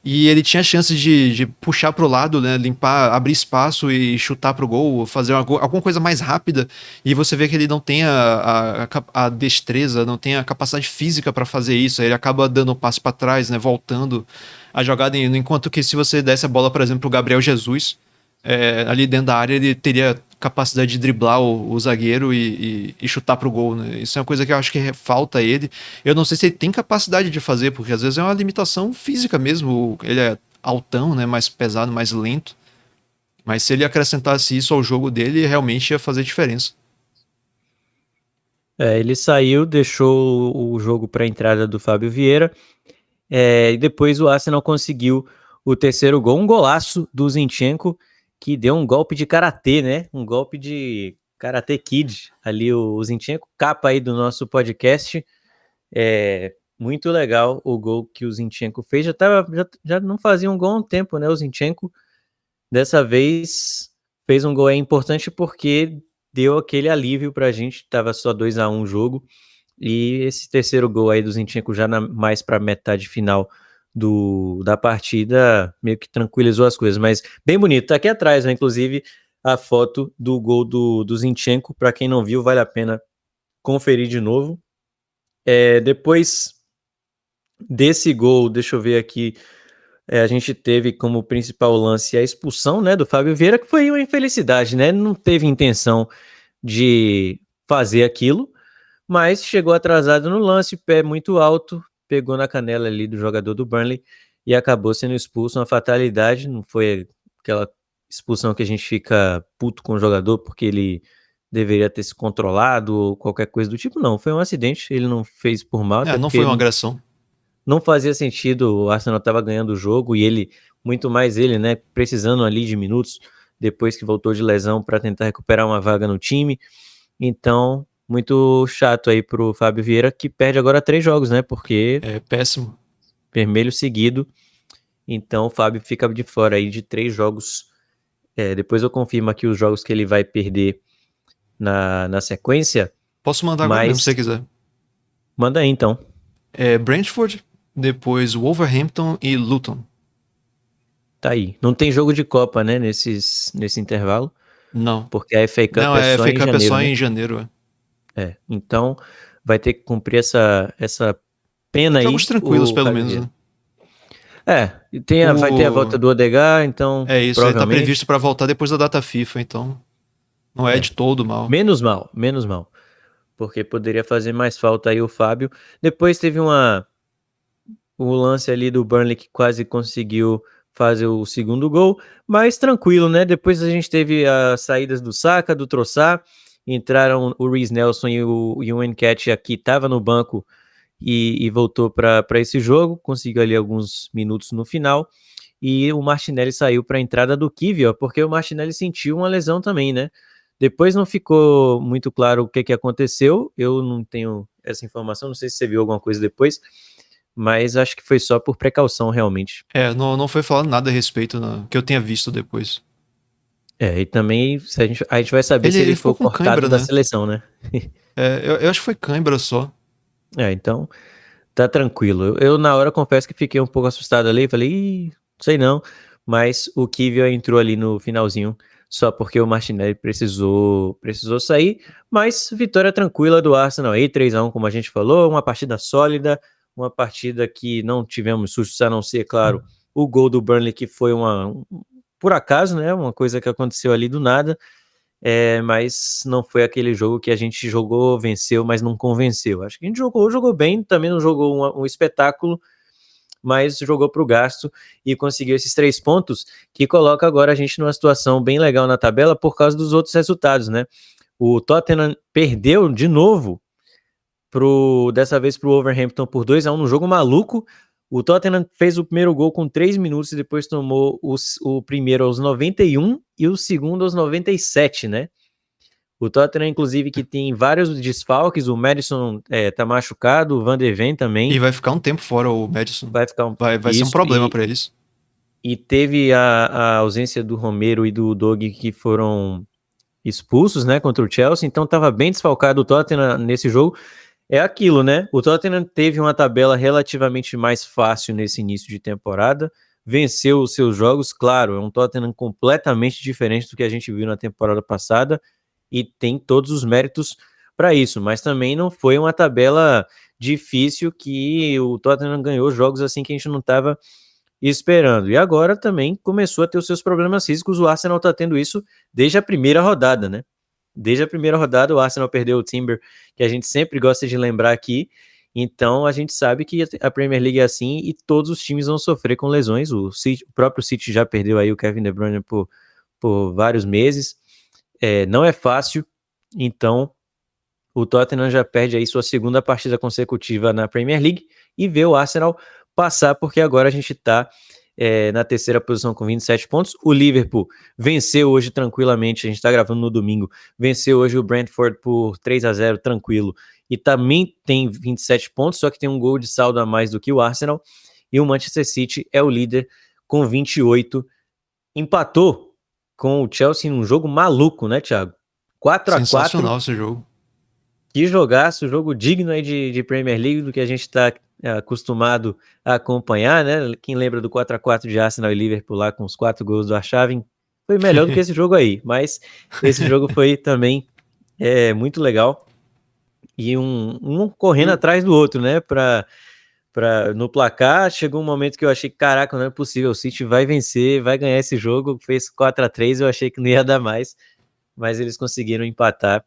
e ele tinha chance de puxar pro lado, né? Limpar, abrir espaço e chutar pro gol, fazer alguma coisa mais rápida. E você vê que ele não tem a destreza, não tem a capacidade física para fazer isso. Aí ele acaba dando um passo para trás, né? Voltando a jogada. Enquanto que se você desse a bola, por exemplo, pro Gabriel Jesus, ali dentro da área, ele teria capacidade de driblar o zagueiro e chutar pro gol, né? Isso é uma coisa que eu acho que falta a ele. Eu não sei se ele tem capacidade de fazer, porque às vezes é uma limitação física mesmo. Ele é altão, né? Mais pesado, mais lento. Mas se ele acrescentasse isso ao jogo dele, realmente ia fazer diferença. ele saiu, deixou o jogo para a entrada do Fábio Vieira. E depois o Arsenal conseguiu o terceiro gol, um golaço do Zinchenko, que deu um golpe de karatê, né? Um golpe de Karate Kid. Ali o Zinchenko, capa aí do nosso podcast. Muito legal o gol que o Zinchenko fez. Já não fazia um gol há um tempo, né? O Zinchenko, dessa vez, fez um gol importante porque deu aquele alívio pra gente. Tava só 2-1 o jogo. E esse terceiro gol aí do Zinchenko já mais para metade final da partida meio que tranquilizou as coisas, mas bem bonito. Tá aqui atrás, né, inclusive, a foto do gol do Zinchenko. Para quem não viu, vale a pena conferir de novo. Depois desse gol, deixa eu ver aqui, a gente teve como principal lance a expulsão, né, do Fábio Vieira, que foi uma infelicidade, né? Não teve intenção de fazer aquilo, mas chegou atrasado no lance, pé muito alto, pegou na canela ali do jogador do Burnley e acabou sendo expulso, uma fatalidade. Não foi aquela expulsão que a gente fica puto com o jogador porque ele deveria ter se controlado ou qualquer coisa do tipo. Não, foi um acidente, ele não fez por mal, até Não porque foi uma agressão. não fazia sentido, o Arsenal estava ganhando o jogo e ele, muito mais ele, né, precisando ali de minutos depois que voltou de lesão para tentar recuperar uma vaga no time. Então, muito chato aí pro Fábio Vieira, que perde agora 3 jogos, né, porque É péssimo. vermelho seguido. Então, o Fábio fica de fora aí de 3 jogos. Depois eu confirmo aqui os jogos que ele vai perder na sequência, Posso mandar agora mesmo, mas se você quiser. manda aí então. Brentford, depois Wolverhampton e Luton. Tá aí. Não tem jogo de Copa, né, nesse intervalo, Não. porque a FA Cup Não, é só FA em Cup é janeiro, só né? em janeiro. Então vai ter que cumprir essa pena aí. Jogos tranquilos, o pelo Fábio menos, Vieira. né? E vai ter a volta do Odegaard, então É isso, ele tá provavelmente previsto pra voltar depois da data FIFA, então não é de todo mal. menos mal, porque poderia fazer mais falta aí o Fábio. Depois teve o lance ali do Burnley que quase conseguiu fazer o segundo gol, mas tranquilo, né? Depois a gente teve as saídas do Saka, do Trossard, entraram o Reece Nelson e o Nketiah, que estava no banco e voltou para esse jogo, conseguiu ali alguns minutos no final, e o Martinelli saiu para a entrada do Kiwior, porque o Martinelli sentiu uma lesão também, né? Depois não ficou muito claro o que aconteceu, eu não tenho essa informação, não sei se você viu alguma coisa depois, mas acho que foi só por precaução realmente. Não foi falado nada a respeito que eu tenha visto depois. E também a gente vai saber se ele ficou foi com cortado cãibra, da né? seleção, né? Eu acho que foi cãibra só. Então tá tranquilo. Eu na hora confesso que fiquei um pouco assustado ali, falei, não sei não, mas o Kiwior entrou ali no finalzinho só porque o Martinelli precisou sair, mas vitória tranquila do Arsenal aí, 3-1 como a gente falou, uma partida sólida, uma partida que não tivemos sustos, a não ser, claro, o gol do Burnley que foi por acaso, né, uma coisa que aconteceu ali do nada, mas não foi aquele jogo que a gente jogou, venceu, mas não convenceu. Acho que a gente jogou bem, também não jogou um espetáculo, mas jogou para o gasto e conseguiu esses 3 pontos, que coloca agora a gente numa situação bem legal na tabela por causa dos outros resultados, né? O Tottenham perdeu de novo, dessa vez para o Wolverhampton por 2-1 num jogo maluco. O Tottenham fez o primeiro gol com 3 minutos e depois tomou o primeiro aos 91 e o segundo aos 97, né? O Tottenham, inclusive, que tem vários desfalques, o Maddison tá machucado, o Van de Ven também. E vai ficar um tempo fora o Maddison. Vai ficar vai ser um problema pra eles. E teve a ausência do Romero e do Doug que foram expulsos, né, contra o Chelsea, então estava bem desfalcado o Tottenham nesse jogo. É aquilo, né? O Tottenham teve uma tabela relativamente mais fácil nesse início de temporada, venceu os seus jogos, claro, é um Tottenham completamente diferente do que a gente viu na temporada passada e tem todos os méritos para isso, mas também não foi uma tabela difícil que o Tottenham ganhou jogos assim que a gente não estava esperando. E agora também começou a ter os seus problemas físicos, o Arsenal está tendo isso desde a primeira rodada, né? Desde a primeira rodada, o Arsenal perdeu o Timber, que a gente sempre gosta de lembrar aqui. Então, a gente sabe que a Premier League é assim e todos os times vão sofrer com lesões. O próprio City já perdeu aí o Kevin De Bruyne por vários meses. Não é fácil. Então, o Tottenham já perde aí sua segunda partida consecutiva na Premier League e vê o Arsenal passar, porque agora a gente está na terceira posição com 27 pontos. O Liverpool venceu hoje tranquilamente, a gente está gravando no domingo, venceu hoje o Brentford por 3-0 tranquilo, e também tem 27 pontos, só que tem um gol de saldo a mais do que o Arsenal, e o Manchester City é o líder com 28, empatou com o Chelsea num jogo maluco, né, Thiago? 4-4. Sensacional esse jogo. Que jogaço, jogo digno aí de Premier League, do que a gente está acostumado a acompanhar, né? Quem lembra do 4-4 de Arsenal e Liverpool lá com os 4 gols do Arshavin, foi melhor do que esse jogo aí, mas esse jogo foi também muito legal, e um correndo atrás do outro, né? No placar, chegou um momento que eu achei que, caraca, não é possível, o City vai vencer, vai ganhar esse jogo, fez 4-3, eu achei que não ia dar mais, mas eles conseguiram empatar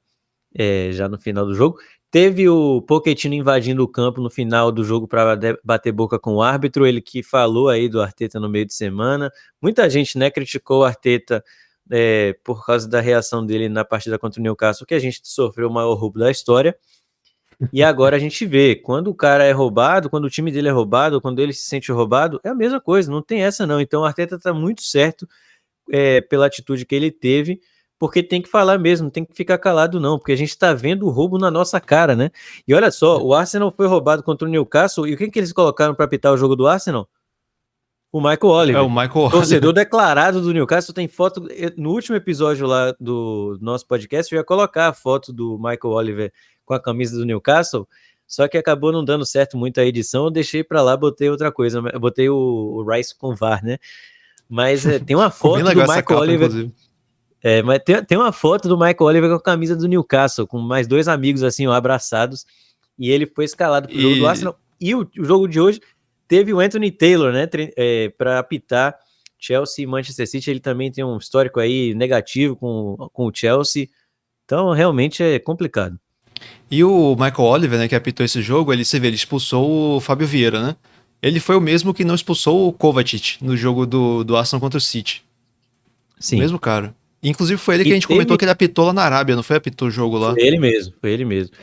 já no final do jogo. Teve o Pochettino invadindo o campo no final do jogo para bater boca com o árbitro, ele que falou aí do Arteta no meio de semana. Muita gente, né, criticou o Arteta por causa da reação dele na partida contra o Newcastle, que a gente sofreu o maior roubo da história. E agora a gente vê, quando o cara é roubado, quando o time dele é roubado, quando ele se sente roubado, é a mesma coisa, não tem essa não. Então o Arteta tá muito certo pela atitude que ele teve, porque tem que falar mesmo, não tem que ficar calado não, porque a gente tá vendo o roubo na nossa cara, né? E olha só, o Arsenal foi roubado contra o Newcastle, e o que eles colocaram para apitar o jogo do Arsenal? O Michael Oliver. O Michael Oliver. Torcedor declarado do Newcastle, tem foto, no último episódio lá do nosso podcast, eu ia colocar a foto do Michael Oliver com a camisa do Newcastle, só que acabou não dando certo muito a edição, eu deixei pra lá, botei outra coisa, botei o Rice com VAR, né? Mas tem uma foto do Michael capa, Oliver. Mas tem uma foto do Michael Oliver com a camisa do Newcastle, com mais 2 amigos assim, ó, abraçados, e ele foi escalado pro jogo do Arsenal. E o jogo de hoje teve o Anthony Taylor, né, para apitar Chelsea e Manchester City. Ele também tem um histórico aí negativo com o Chelsea, então realmente é complicado. E o Michael Oliver, né, que apitou esse jogo, ele expulsou o Fábio Vieira, né? Ele foi o mesmo que não expulsou o Kovacic no jogo do Arsenal contra o City. Sim. O mesmo cara. Inclusive foi ele que a gente comentou que ele apitou lá na Arábia, não foi? Apitou o jogo lá. Foi ele mesmo.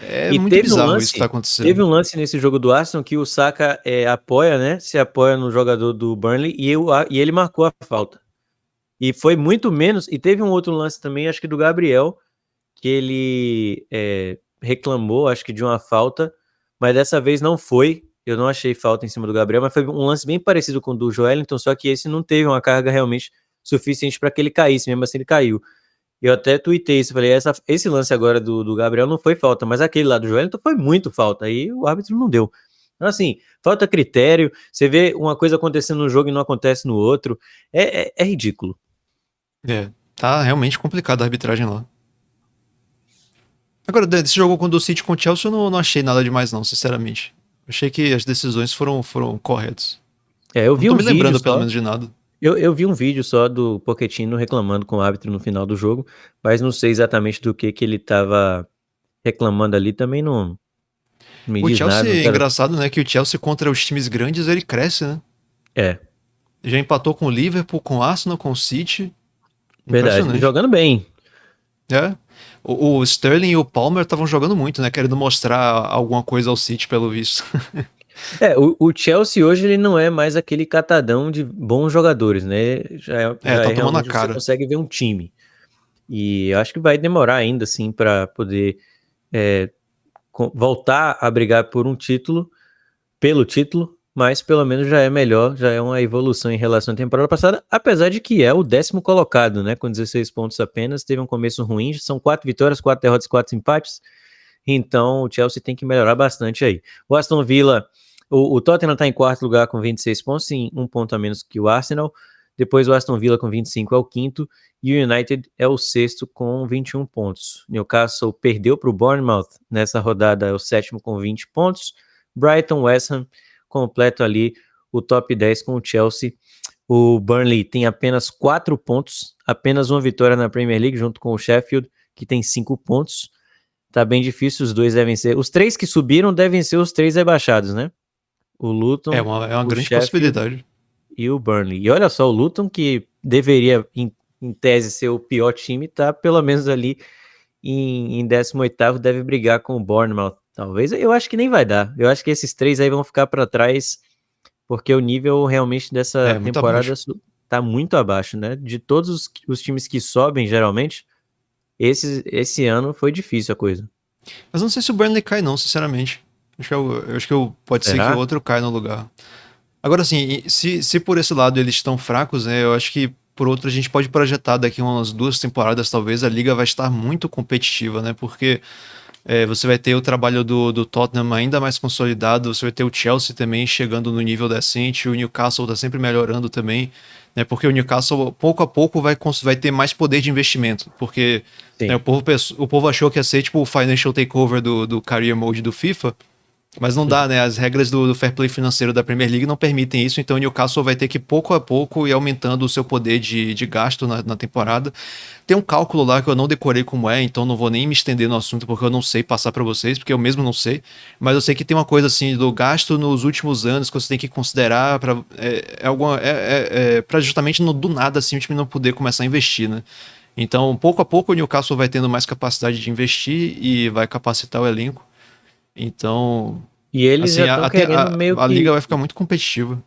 É muito bizarro isso que tá acontecendo. Teve um lance nesse jogo do Arsenal que o Saka apoia, né? Se apoia no jogador do Burnley e ele marcou a falta. E foi muito menos. E teve um outro lance também, acho que do Gabriel, que ele reclamou, acho que de uma falta, mas dessa vez não foi. Eu não achei falta em cima do Gabriel, mas foi um lance bem parecido com o do Joelinton, só que esse não teve uma carga realmente suficiente para que ele caísse, mesmo assim ele caiu. Eu até tuitei isso, falei, esse lance agora do Gabriel não foi falta, mas aquele lá do Joelinton foi muito falta, aí o árbitro não deu. Então assim, falta critério, você vê uma coisa acontecendo no jogo e não acontece no outro, é ridículo. Tá realmente complicado a arbitragem lá. Agora, desse jogo quando o City com o Chelsea, eu não achei nada demais não, sinceramente. Achei que as decisões foram corretas. Eu vi não tô um me lembrando vídeo pelo só. menos de nada. Eu vi um vídeo só do Pochettino reclamando com o árbitro no final do jogo, mas não sei exatamente do que ele tava reclamando ali, também não me diz Chelsea, nada. É engraçado, né, que o Chelsea contra os times grandes, ele cresce, né? Já empatou com o Liverpool, com o Arsenal, com o City. Verdade, jogando bem. O Sterling e o Palmer estavam jogando muito, né, querendo mostrar alguma coisa ao City, pelo visto. O Chelsea hoje ele não é mais aquele catadão de bons jogadores, né? Já tá tomando a cara. Você consegue ver um time. E eu acho que vai demorar ainda, assim, para poder voltar a brigar por um título, pelo título, mas pelo menos já é melhor, já é uma evolução em relação à temporada passada, apesar de que é o 10º colocado, né? Com 16 pontos apenas, teve um começo ruim, são 4 vitórias, 4 derrotas, 4 empates. Então o Chelsea tem que melhorar bastante aí. O Aston Villa, o Tottenham está em 4º lugar com 26 pontos, sim, 1 ponto a menos que o Arsenal. Depois o Aston Villa com 25 é o 5º e o United é o 6º com 21 pontos. Newcastle perdeu para o Bournemouth nessa rodada, é o 7º com 20 pontos. Brighton, West Ham completo ali o top 10 com o Chelsea. O Burnley tem apenas 4 pontos, apenas uma vitória na Premier League junto com o Sheffield, que tem 5 pontos. Tá bem difícil, os dois devem ser... Os 3 que subiram devem ser os 3 rebaixados, né? O Luton, É uma grande Sheffield possibilidade. E o Burnley. E olha só, o Luton, que deveria, em tese, ser o pior time, tá pelo menos ali em 18º, deve brigar com o Bournemouth. Talvez, eu acho que nem vai dar. Eu acho que esses 3 aí vão ficar para trás, porque o nível realmente dessa temporada tá muito abaixo, né? De todos os times que sobem, geralmente, esse ano foi difícil a coisa. Mas não sei se o Burnley cai não, sinceramente. Acho que pode ser que o outro caia no lugar. Agora, assim, se por esse lado eles estão fracos, né, eu acho que por outro a gente pode projetar daqui umas 2 temporadas, talvez, a liga vai estar muito competitiva, né, porque você vai ter o trabalho do Tottenham ainda mais consolidado, você vai ter o Chelsea também chegando no nível decente, o Newcastle tá sempre melhorando também, né, porque o Newcastle, pouco a pouco, vai ter mais poder de investimento, porque né, o povo achou que ia ser tipo o Financial Takeover do Career Mode do FIFA, Mas não dá, né? As regras do fair play financeiro da Premier League não permitem isso, então o Newcastle vai ter que pouco a pouco ir aumentando o seu poder de gasto na temporada. Tem um cálculo lá que eu não decorei como é, então não vou nem me estender no assunto porque eu não sei passar para vocês, porque eu mesmo não sei. Mas eu sei que tem uma coisa assim do gasto nos últimos anos que você tem que considerar para justamente do nada assim o time não poder começar a investir, né? Então, pouco a pouco o Newcastle vai tendo mais capacidade de investir e vai capacitar o elenco. Então, E eles assim, já estão querendo meio a liga que. vai ficar muito competitiva.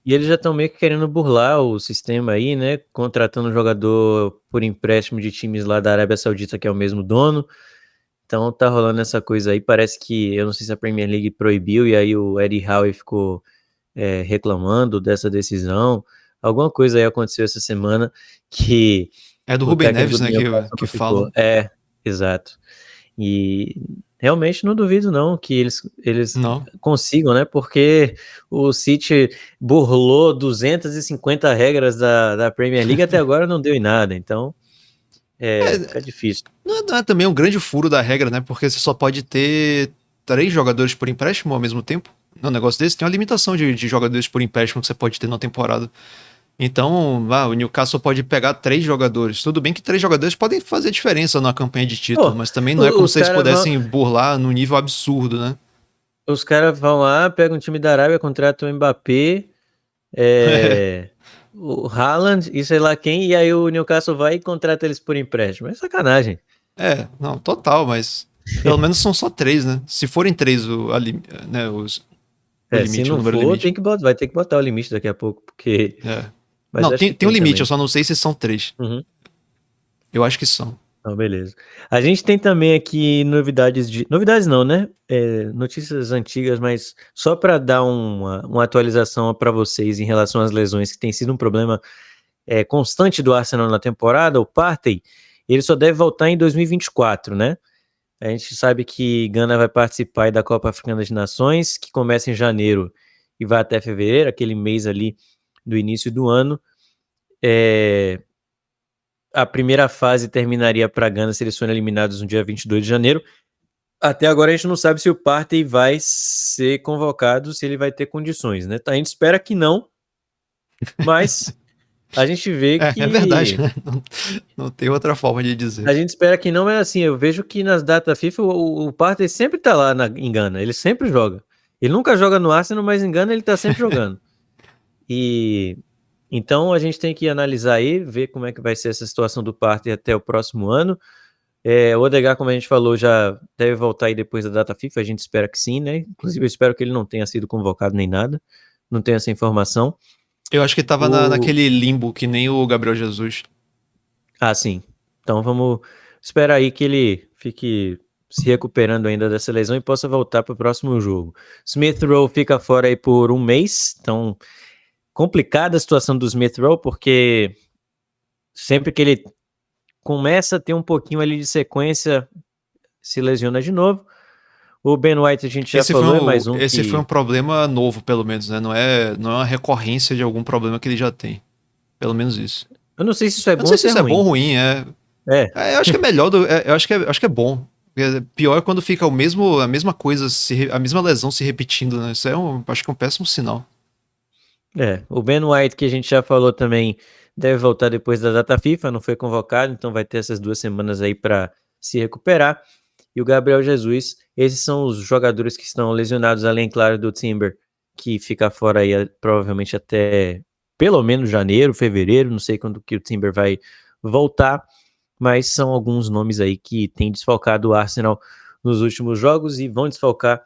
E eles já estão meio que querendo burlar o sistema aí, né? Contratando um jogador por empréstimo de times lá da Arábia Saudita, que é o mesmo dono. Então tá rolando essa coisa aí. Parece que, eu não sei se a Premier League proibiu, e aí o Eddie Howe ficou reclamando dessa decisão. Alguma coisa aí aconteceu essa semana que É do o Rubem técnico Neves, do né, Newcastle que não ficou. falam. Exato. E realmente não duvido não que eles Não. consigam, né? Porque o City burlou 250 regras da Premier League até agora não deu em nada, então fica difícil. Não é também um grande furo da regra, né? Porque você só pode ter 3 jogadores por empréstimo ao mesmo tempo. Num negócio desse, tem uma limitação de jogadores por empréstimo que você pode ter na temporada. Então, o Newcastle pode pegar 3 jogadores. Tudo bem que 3 jogadores podem fazer diferença na campanha de título, mas também não é como os se eles caras pudessem burlar num nível absurdo, né? Os caras vão lá, pegam um time da Arábia, contratam o Mbappé, o Haaland e sei lá quem, e aí o Newcastle vai e contrata eles por empréstimo. É sacanagem. Não, total, mas pelo menos são só 3, né? Se forem 3 né, o limite, Se o não número for, limite. vai ter que botar o limite daqui a pouco, porque... Mas Não, acho que tem um limite, também. eu só não sei se são 3. Uhum. Eu acho que são. Então, beleza. A gente tem também aqui novidades não, né? Notícias antigas, mas só para dar uma atualização para vocês em relação às lesões, que tem sido um problema constante do Arsenal na temporada. O Partey, ele só deve voltar em 2024, né? A gente sabe que Gana vai participar aí da Copa Africana das Nações, que começa em janeiro e vai até fevereiro, aquele mês ali do início do ano. A primeira fase terminaria para Gana se eles forem eliminados no dia 22 de janeiro. Até agora a gente não sabe se o Partey vai ser convocado, se ele vai ter condições, né? A gente espera que não, mas a gente vê que... É verdade, né? Não tem outra forma de dizer. A gente espera que não, mas assim, eu vejo que nas datas FIFA o Partey sempre tá lá em Gana, ele sempre joga. Ele nunca joga no Arsenal, mas em Gana ele tá sempre jogando. E então a gente tem que analisar aí, ver como é que vai ser essa situação do Partey até o próximo ano. O Odegaard, como a gente falou, já deve voltar aí depois da data FIFA, a gente espera que sim, né? Inclusive eu espero que ele não tenha sido convocado nem nada, não tenho essa informação. Eu acho que tava naquele limbo, que nem o Gabriel Jesus. Ah, sim. Então vamos esperar aí que ele fique se recuperando ainda dessa lesão e possa voltar para o próximo jogo. Smith Rowe fica fora aí por um mês, então complicada a situação do Smith Rowe, porque sempre que ele começa a ter um pouquinho ali de sequência, se lesiona de novo. O Ben White a gente já falou, é mais um Esse que... foi um problema novo, pelo menos, né? Não é uma recorrência de algum problema que ele já tem. Pelo menos isso. Eu não sei se isso é Eu bom não sei ou se isso é bom ou ruim, eu acho que é melhor eu acho que é bom. Pior é quando fica a mesma coisa, a mesma lesão se repetindo, né? Isso acho que é um péssimo sinal. O Ben White, que a gente já falou também, deve voltar depois da data FIFA, não foi convocado, então vai ter essas 2 semanas aí para se recuperar. E o Gabriel Jesus, esses são os jogadores que estão lesionados, além, claro, do Timber, que fica fora aí provavelmente até pelo menos janeiro, fevereiro, não sei quando que o Timber vai voltar, mas são alguns nomes aí que têm desfalcado o Arsenal nos últimos jogos e vão desfalcar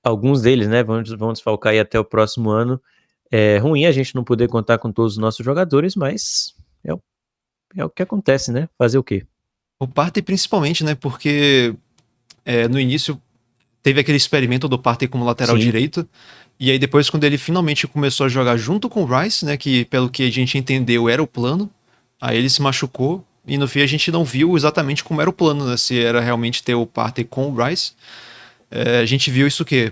alguns deles, né? Vão desfalcar aí até o próximo ano. É ruim a gente não poder contar com todos os nossos jogadores, mas é o que acontece, né? Fazer o quê? O Partey principalmente, né? Porque no início teve aquele experimento do Partey como lateral direito, e aí depois quando ele finalmente começou a jogar junto com o Rice, né? Que pelo que a gente entendeu era o plano, aí ele se machucou, e no fim a gente não viu exatamente como era o plano, né? Se era realmente ter o Partey com o Rice. A gente viu isso o quê?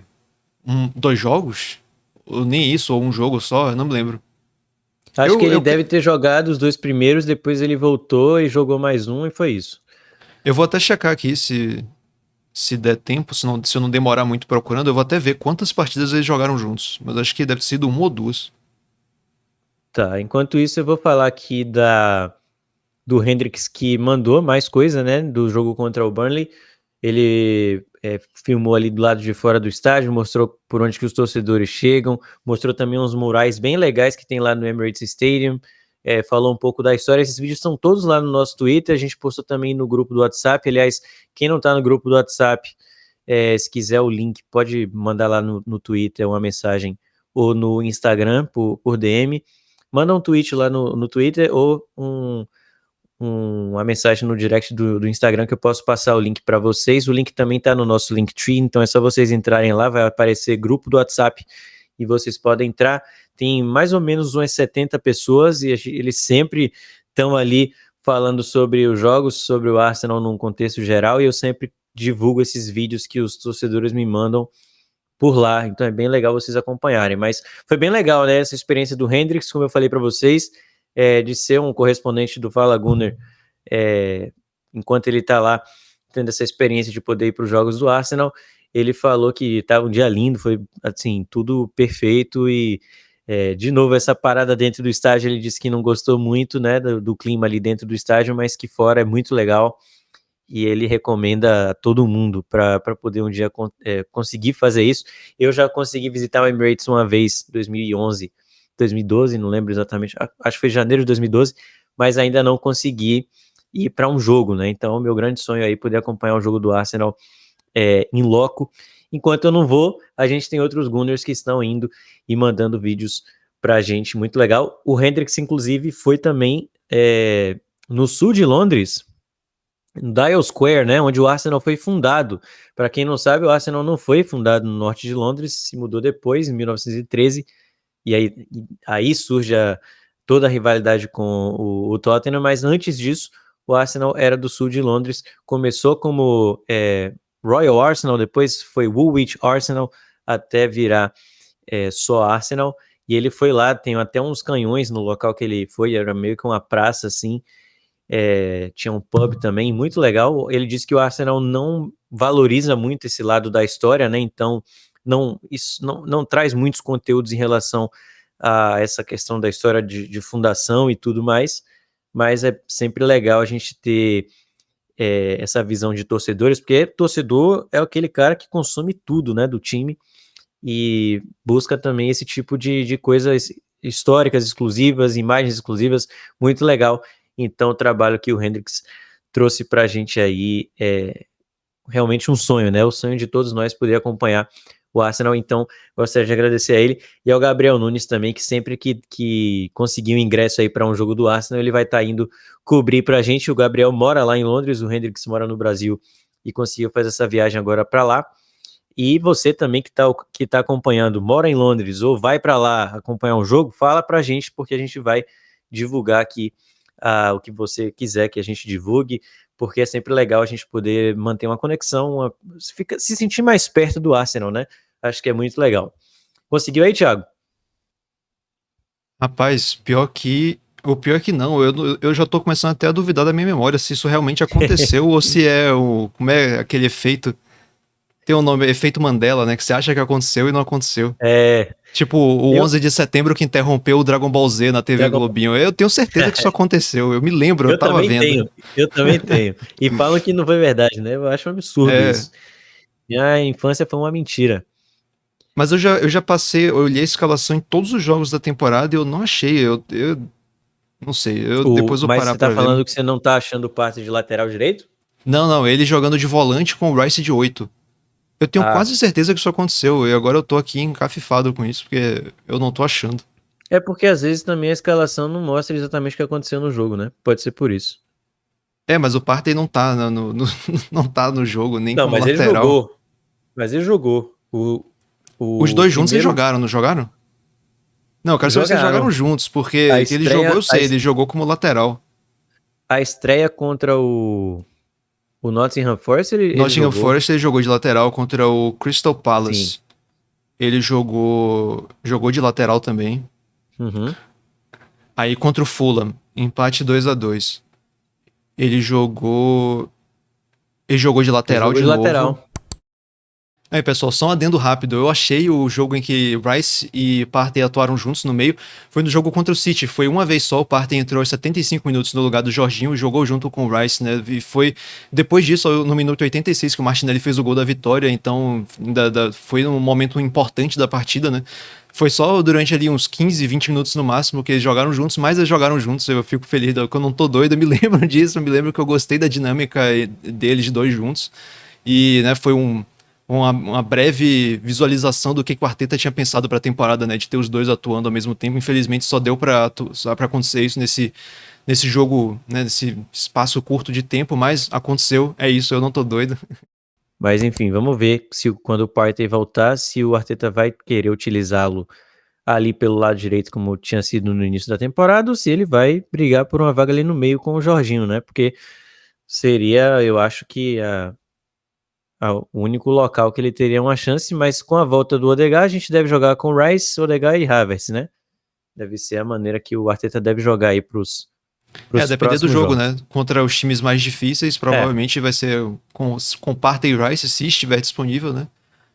2 jogos? Ou nem isso, ou um jogo só, eu não me lembro. Acho que ele deve ter jogado os 2 primeiros, depois ele voltou e jogou mais um e foi isso. Eu vou até checar aqui se Se der tempo, se eu não demorar muito procurando, eu vou até ver quantas partidas eles jogaram juntos. Mas acho que deve ter sido 1 ou 2. Tá, enquanto isso eu vou falar aqui do Hendricks, que mandou mais coisa, né, do jogo contra o Burnley. Ele filmou ali do lado de fora do estádio, mostrou por onde que os torcedores chegam, mostrou também uns murais bem legais que tem lá no Emirates Stadium, falou um pouco da história. Esses vídeos estão todos lá no nosso Twitter, a gente postou também no grupo do WhatsApp. Aliás, quem não tá no grupo do WhatsApp, se quiser o link, pode mandar lá no Twitter uma mensagem ou no Instagram por DM. Manda um tweet lá no Twitter ou uma mensagem no direct do Instagram que eu posso passar o link para vocês. O link também está no nosso Linktree, então é só vocês entrarem lá, vai aparecer grupo do WhatsApp e vocês podem entrar. Tem mais ou menos umas 70 pessoas e eles sempre estão ali falando sobre os jogos, sobre o Arsenal num contexto geral, e eu sempre divulgo esses vídeos que os torcedores me mandam por lá, então é bem legal vocês acompanharem. Mas foi bem legal, né, essa experiência do Hendricks, como eu falei para vocês, de ser um correspondente do Fala Gunner, enquanto ele está lá tendo essa experiência de poder ir para os jogos do Arsenal. Ele falou que estava um dia lindo, foi assim, tudo perfeito, e de novo essa parada dentro do estádio, ele disse que não gostou muito, né, do clima ali dentro do estádio, mas que fora é muito legal, e ele recomenda a todo mundo para poder um dia conseguir fazer isso. Eu já consegui visitar o Emirates uma vez, 2011, 2012, não lembro exatamente, acho que foi janeiro de 2012, mas ainda não consegui ir para um jogo, né? Então, meu grande sonho aí é poder acompanhar o jogo do Arsenal em loco. Enquanto eu não vou, a gente tem outros Gunners que estão indo e mandando vídeos pra gente, muito legal. O Hendricks, inclusive, foi também no sul de Londres, no Dial Square, né, onde o Arsenal foi fundado. Para quem não sabe, o Arsenal não foi fundado no norte de Londres, se mudou depois, em 1913, e aí surge toda a rivalidade com o Tottenham, mas antes disso, o Arsenal era do sul de Londres, começou como Royal Arsenal, depois foi Woolwich Arsenal, até virar só Arsenal, e ele foi lá, tem até uns canhões no local que ele foi, era meio que uma praça assim, tinha um pub também, muito legal. Ele disse que o Arsenal não valoriza muito esse lado da história, né, então isso não traz muitos conteúdos em relação a essa questão da história de fundação e tudo mais, mas é sempre legal a gente ter essa visão de torcedores, porque torcedor é aquele cara que consome tudo, né, do time, e busca também esse tipo de coisas históricas exclusivas, imagens exclusivas, muito legal. Então o trabalho que o Hendricks trouxe pra gente aí é realmente um sonho, né, o sonho de todos nós poder acompanhar o Arsenal. Então gostaria de agradecer a ele e ao Gabriel Nunes também, que sempre que conseguiu ingresso aí para um jogo do Arsenal, ele vai estar indo cobrir pra gente. O Gabriel mora lá em Londres, o Hendricks mora no Brasil e conseguiu fazer essa viagem agora para lá. E você também que tá acompanhando, mora em Londres ou vai para lá acompanhar um jogo, fala pra gente, porque a gente vai divulgar aqui o que você quiser que a gente divulgue, porque é sempre legal a gente poder manter uma conexão, se sentir mais perto do Arsenal, né? Acho que é muito legal. Conseguiu aí, Thiago? Rapaz, o pior é que não, eu já tô começando até a duvidar da minha memória se isso realmente aconteceu ou se como é aquele efeito, tem um nome, efeito Mandela, né, que você acha que aconteceu e não aconteceu. Tipo, o 11 de setembro que interrompeu o Dragon Ball Z na TV Globinho. Eu tenho certeza que isso aconteceu, eu me lembro, eu tava vendo. Eu também tenho. E falam que não foi verdade, né? Eu acho um absurdo isso. Minha infância foi uma mentira. Mas eu já passei, eu olhei a escalação em todos os jogos da temporada e eu não achei, eu não sei, depois vou parar pra ver. Mas você tá falando que você não tá achando parte de lateral direito? Não, ele jogando de volante com o Rice de 8. Eu tenho quase certeza que isso aconteceu, e agora eu tô aqui encafifado com isso, porque eu não tô achando. É porque às vezes também a escalação não mostra exatamente o que aconteceu no jogo, né? Pode ser por isso. Mas o Partey não tá não tá no jogo, nem como lateral. Mas ele jogou. Os dois juntos eles jogaram, não jogaram? Não, eu quero saber se eles jogaram juntos, porque ele jogou, eu sei, ele jogou como lateral. A estreia contra o Nottingham Forest, Nottingham Forest ele jogou de lateral contra o Crystal Palace. Sim. Ele jogou de lateral também. Uhum. Aí contra o Fulham, empate 2-2. Ele jogou Ele jogou de lateral de novo. lateral. Aí, pessoal, só um adendo rápido. Eu achei o jogo em que Rice e Partey atuaram juntos no meio. Foi no jogo contra o City. Foi uma vez só. O Partey entrou aos 75 minutos no lugar do Jorginho e jogou junto com o Rice, né? E foi depois disso, no minuto 86, que o Martinelli fez o gol da vitória. Então, foi um momento importante da partida, né? Foi só durante ali uns 15, 20 minutos no máximo que eles jogaram juntos, mas eles jogaram juntos. Eu fico feliz. Quando eu não tô doido, eu me lembro disso. Eu me lembro que eu gostei da dinâmica deles dois juntos. E, né, foi uma breve visualização do que o Arteta tinha pensado para a temporada, né, de ter os dois atuando ao mesmo tempo. Infelizmente só deu para acontecer isso nesse jogo, né, nesse espaço curto de tempo, mas aconteceu, é isso, eu não tô doido. Mas enfim, vamos ver se quando o Partey voltar, se o Arteta vai querer utilizá-lo ali pelo lado direito, como tinha sido no início da temporada, ou se ele vai brigar por uma vaga ali no meio com o Jorginho, né? Porque seria, eu acho que o único local que ele teria uma chance, mas com a volta do Odegaard, a gente deve jogar com Rice, Odegaard e Havertz, né? Deve ser a maneira que o Arteta deve jogar aí pros Depender do jogo, jogos. né? Contra os times mais difíceis, provavelmente vai ser com Partey e Rice, se estiver disponível, né?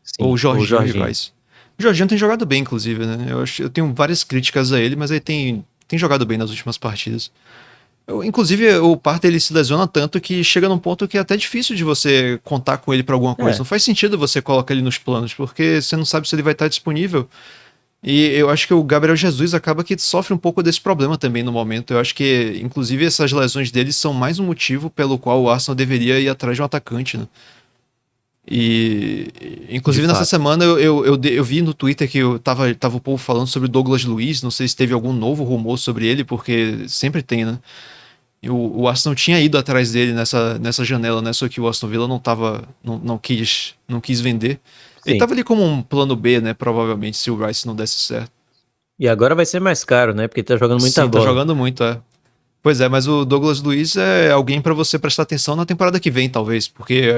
Sim, ou Jorginho Jorginho. e Rice. O Jorginho tem jogado bem, inclusive, né? Eu tenho várias críticas a ele, mas ele tem jogado bem nas últimas partidas. Inclusive, o Partey ele se lesiona tanto que chega num ponto que é até difícil de você contar com ele pra alguma coisa. Não faz sentido você colocar ele nos planos, porque você não sabe se ele vai estar disponível. E eu acho que o Gabriel Jesus acaba que sofre um pouco desse problema também no momento. Eu acho que, inclusive, essas lesões dele são mais um motivo pelo qual o Arsenal deveria ir atrás de um atacante, né? E, inclusive, nessa semana eu vi no Twitter que tava o povo falando sobre o Douglas Luiz. Não sei se teve algum novo rumor sobre ele, porque sempre tem, né? E o Arsenal tinha ido atrás dele nessa janela, né? Só que o Aston Villa não quis vender. Sim. Ele tava ali como um plano B, né? Provavelmente, se o Rice não desse certo. E agora vai ser mais caro, né? Porque ele tá jogando muita Sim, bola. tá jogando muito, é. Pois é, mas o Douglas Luiz é alguém pra você prestar atenção na temporada que vem, talvez. Porque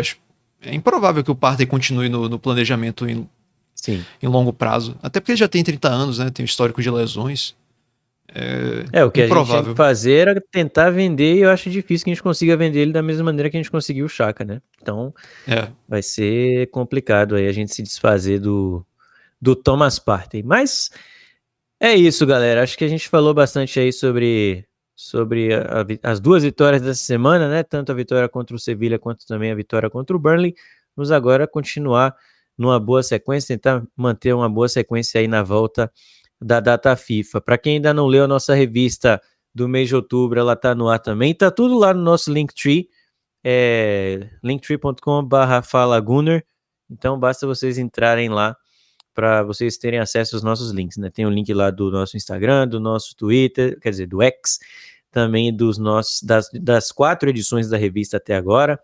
é improvável que o Partey continue no planejamento em longo prazo. Até porque ele já tem 30 anos, né? Tem um histórico de lesões. O que improvável. a gente tinha que fazer era tentar vender, e eu acho difícil que a gente consiga vender ele da mesma maneira que a gente conseguiu o Xhaka, né? Então, vai ser complicado aí a gente se desfazer do Thomas Partey. Mas é isso, galera. Acho que a gente falou bastante aí sobre as duas vitórias dessa semana, né? Tanto a vitória contra o Sevilla quanto também a vitória contra o Burnley. Vamos agora continuar numa boa sequência, tentar manter uma boa sequência aí na volta da data FIFA. Para quem ainda não leu a nossa revista do mês de outubro, ela tá no ar também. Tá tudo lá no nosso Linktree, linktree.com/falagunner. Então basta vocês entrarem lá para vocês terem acesso aos nossos links, né? Tem o link lá do nosso Instagram, do nosso Twitter, quer dizer, do X, também das 4 edições da revista até agora,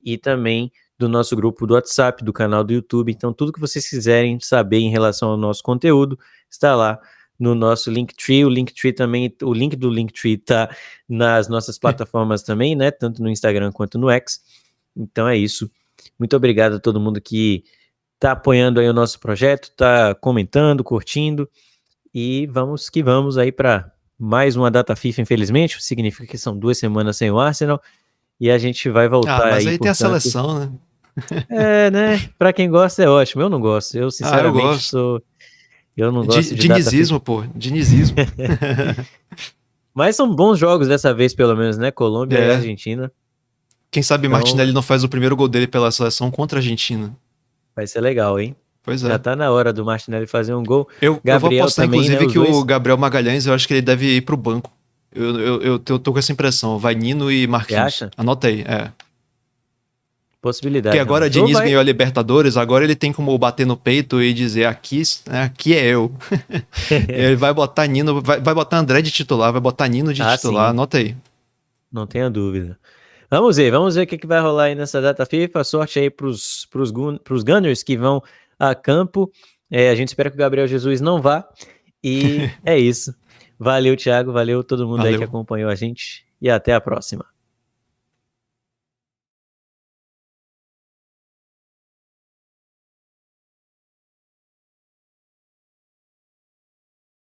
e também do nosso grupo do WhatsApp, do canal do YouTube. Então, tudo que vocês quiserem saber em relação ao nosso conteúdo está lá no nosso Linktree. O Linktree também, o link do Linktree está nas nossas plataformas também, né? Tanto no Instagram quanto no X. Então é isso. Muito obrigado a todo mundo que está apoiando aí o nosso projeto, está comentando, curtindo, e vamos que vamos aí para mais uma data FIFA, infelizmente. Significa que são 2 semanas sem o Arsenal. E a gente vai voltar mas aí, aí tem a seleção, né? Né? Pra quem gosta é ótimo. Eu não gosto. Eu, sinceramente, eu não gosto de dinizismo, pô. Dinizismo. Mas são bons jogos dessa vez, pelo menos, né? Colômbia e Argentina. Quem sabe Martinelli não faz o primeiro gol dele pela seleção contra a Argentina. Vai ser legal, hein? Pois é. Já tá na hora do Martinelli fazer um gol. Eu vou apostar, também, inclusive, né, que o Gabriel Magalhães, eu acho que ele deve ir pro banco. Eu tô com essa impressão. Vai Nino e Marquinhos. Você acha? Anota aí, Possibilidade. Porque agora Diniz ganhou a Libertadores, agora ele tem como bater no peito e dizer aqui é eu. Ele vai botar Nino, vai botar André de titular, vai botar Nino de titular, sim. anota aí. Não tenha dúvida. Vamos ver o que vai rolar aí nessa data FIFA. Sorte aí pros Gunners que vão a campo. A gente espera que o Gabriel Jesus não vá. E é isso. Valeu, Thiago. Valeu todo mundo aí que acompanhou a gente. E até a próxima.